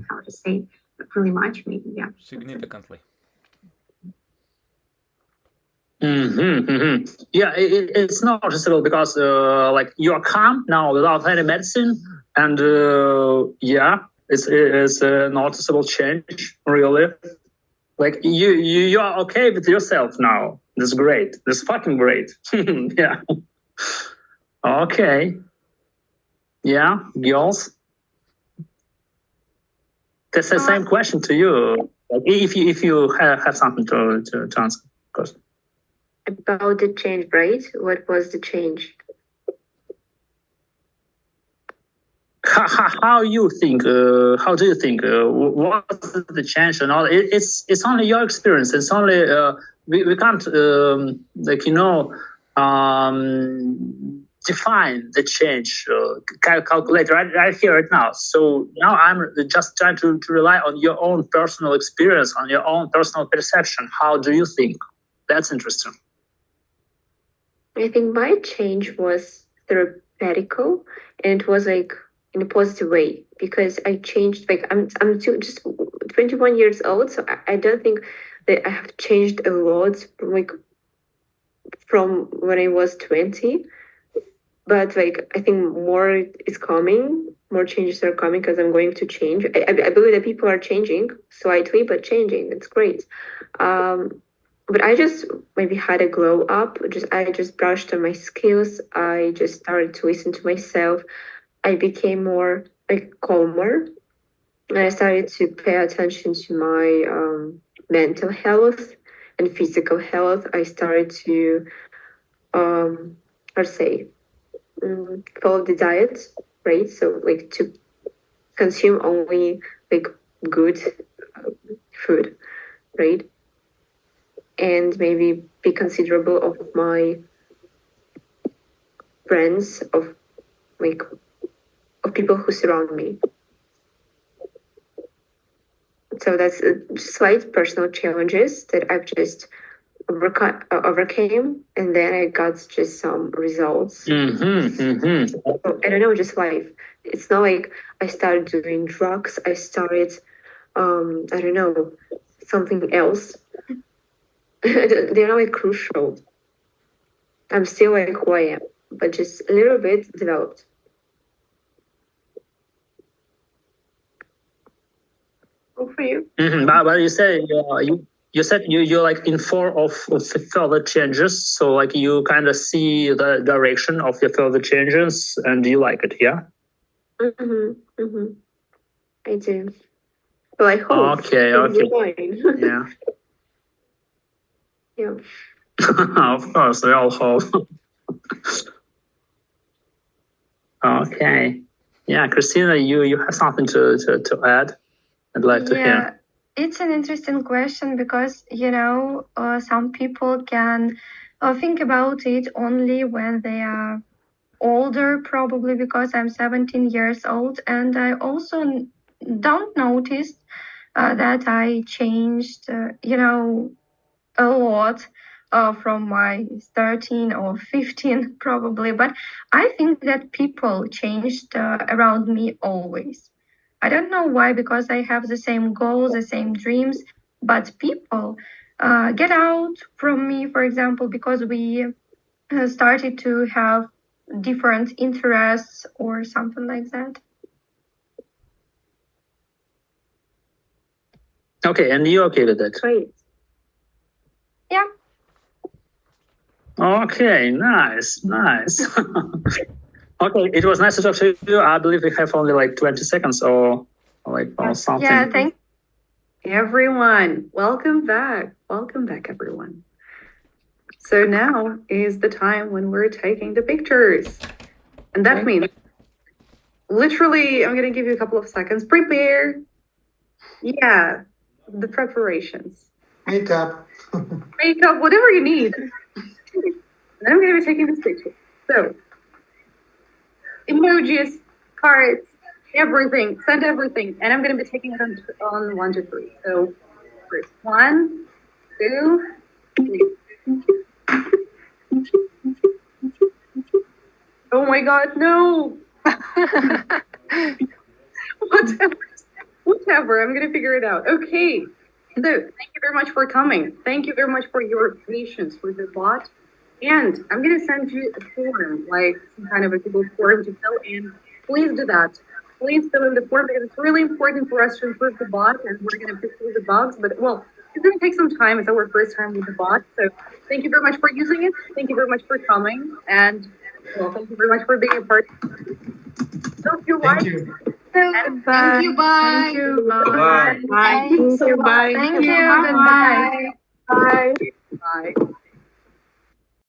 how to say, really much, maybe, yeah. Significantly. Yeah, it's noticeable because like you are calm now without any medicine, and yeah, it's a noticeable change, really. Like you are okay with yourself now. That's great. That's fucking great. Yeah. Okay. Yeah, girls. That's the same question to you. Like, if you have something to answer, of course. About the change, right? What was the change? How you think? How do you think? What's the change and all? It's only your experience. It's only we can't like define the change. Calculate right here right now. So now I'm just trying to rely on your own personal experience, on your own personal perception. How do you think? That's interesting. I think my change was therapeutical, and it was like in a positive way, because I changed. Like I'm just 21 years old, so I don't think that I have changed a lot from when I was 20. But like I think more is coming, more changes are coming because I'm going to change. I believe that people are changing slightly, but changing. It's great. But I just maybe had a glow up. I just brushed on my skills. I just started to listen to myself. I became more like calmer, and I started to pay attention to my mental health and physical health. I started to how to say follow the diet, right? So like to consume only like good food, right? And maybe be considerable of my friends, of people who surround me. So that's slight personal challenges that I've just overcame, and then I got just some results. So, I don't know, just life. It's not like I started doing drugs. I started, I don't know, something else. They're not like crucial. I'm still like who I am, but just a little bit developed. Good for you. But you said you said you're like in for of further changes, so like you kind of see the direction of your further changes and you like it, yeah? I do. Well, I hope. Okay. Yeah. Yeah. Of course, we all hope. Okay. Yeah, Christina, you have something to add? I'd like to hear. It's an interesting question because, some people can think about it only when they are older, probably because I'm 17 years old. And I also don't notice that I changed, a lot from my 13 or 15, probably. But I think that people changed around me always. I don't know why, because I have the same goals, the same dreams, but people get out from me, for example, because we started to have different interests or something like that. Okay, and you're okay with that? Great. Yeah. Okay, nice. Okay, it was nice to talk to you. I believe we have only like 20 seconds or something. Yeah, thank Everyone, welcome back. Welcome back, everyone. So now is the time when we're taking the pictures. And that means, literally, I'm going to give you a couple of seconds. Prepare. Yeah, the preparations. Makeup. Makeup, whatever you need. And I'm going to be taking this picture. So, emojis, cards, everything, send everything. And I'm going to be taking it on 1 to 3. So, first, 1, 2, 3. Oh my God, no. Whatever, I'm going to figure it out. Okay. So, thank you very much for coming. Thank you very much for your patience with the bot. And I'm going to send you a form, like some kind of a Google form to fill in. Please do that. Please fill in the form because it's really important for us to improve the bot, and we're going to fix all the bugs. But, well, it's going to take some time. It's our first time with the bot. So thank you very much for using it. Thank you very much for coming. And, well, thank you very much for being a part. Hope you like. Thank you. Thank you. Bye. Thank you. Bye. Bye. Thank you. Bye. Thank you. Bye. Goodbye. Bye. Bye.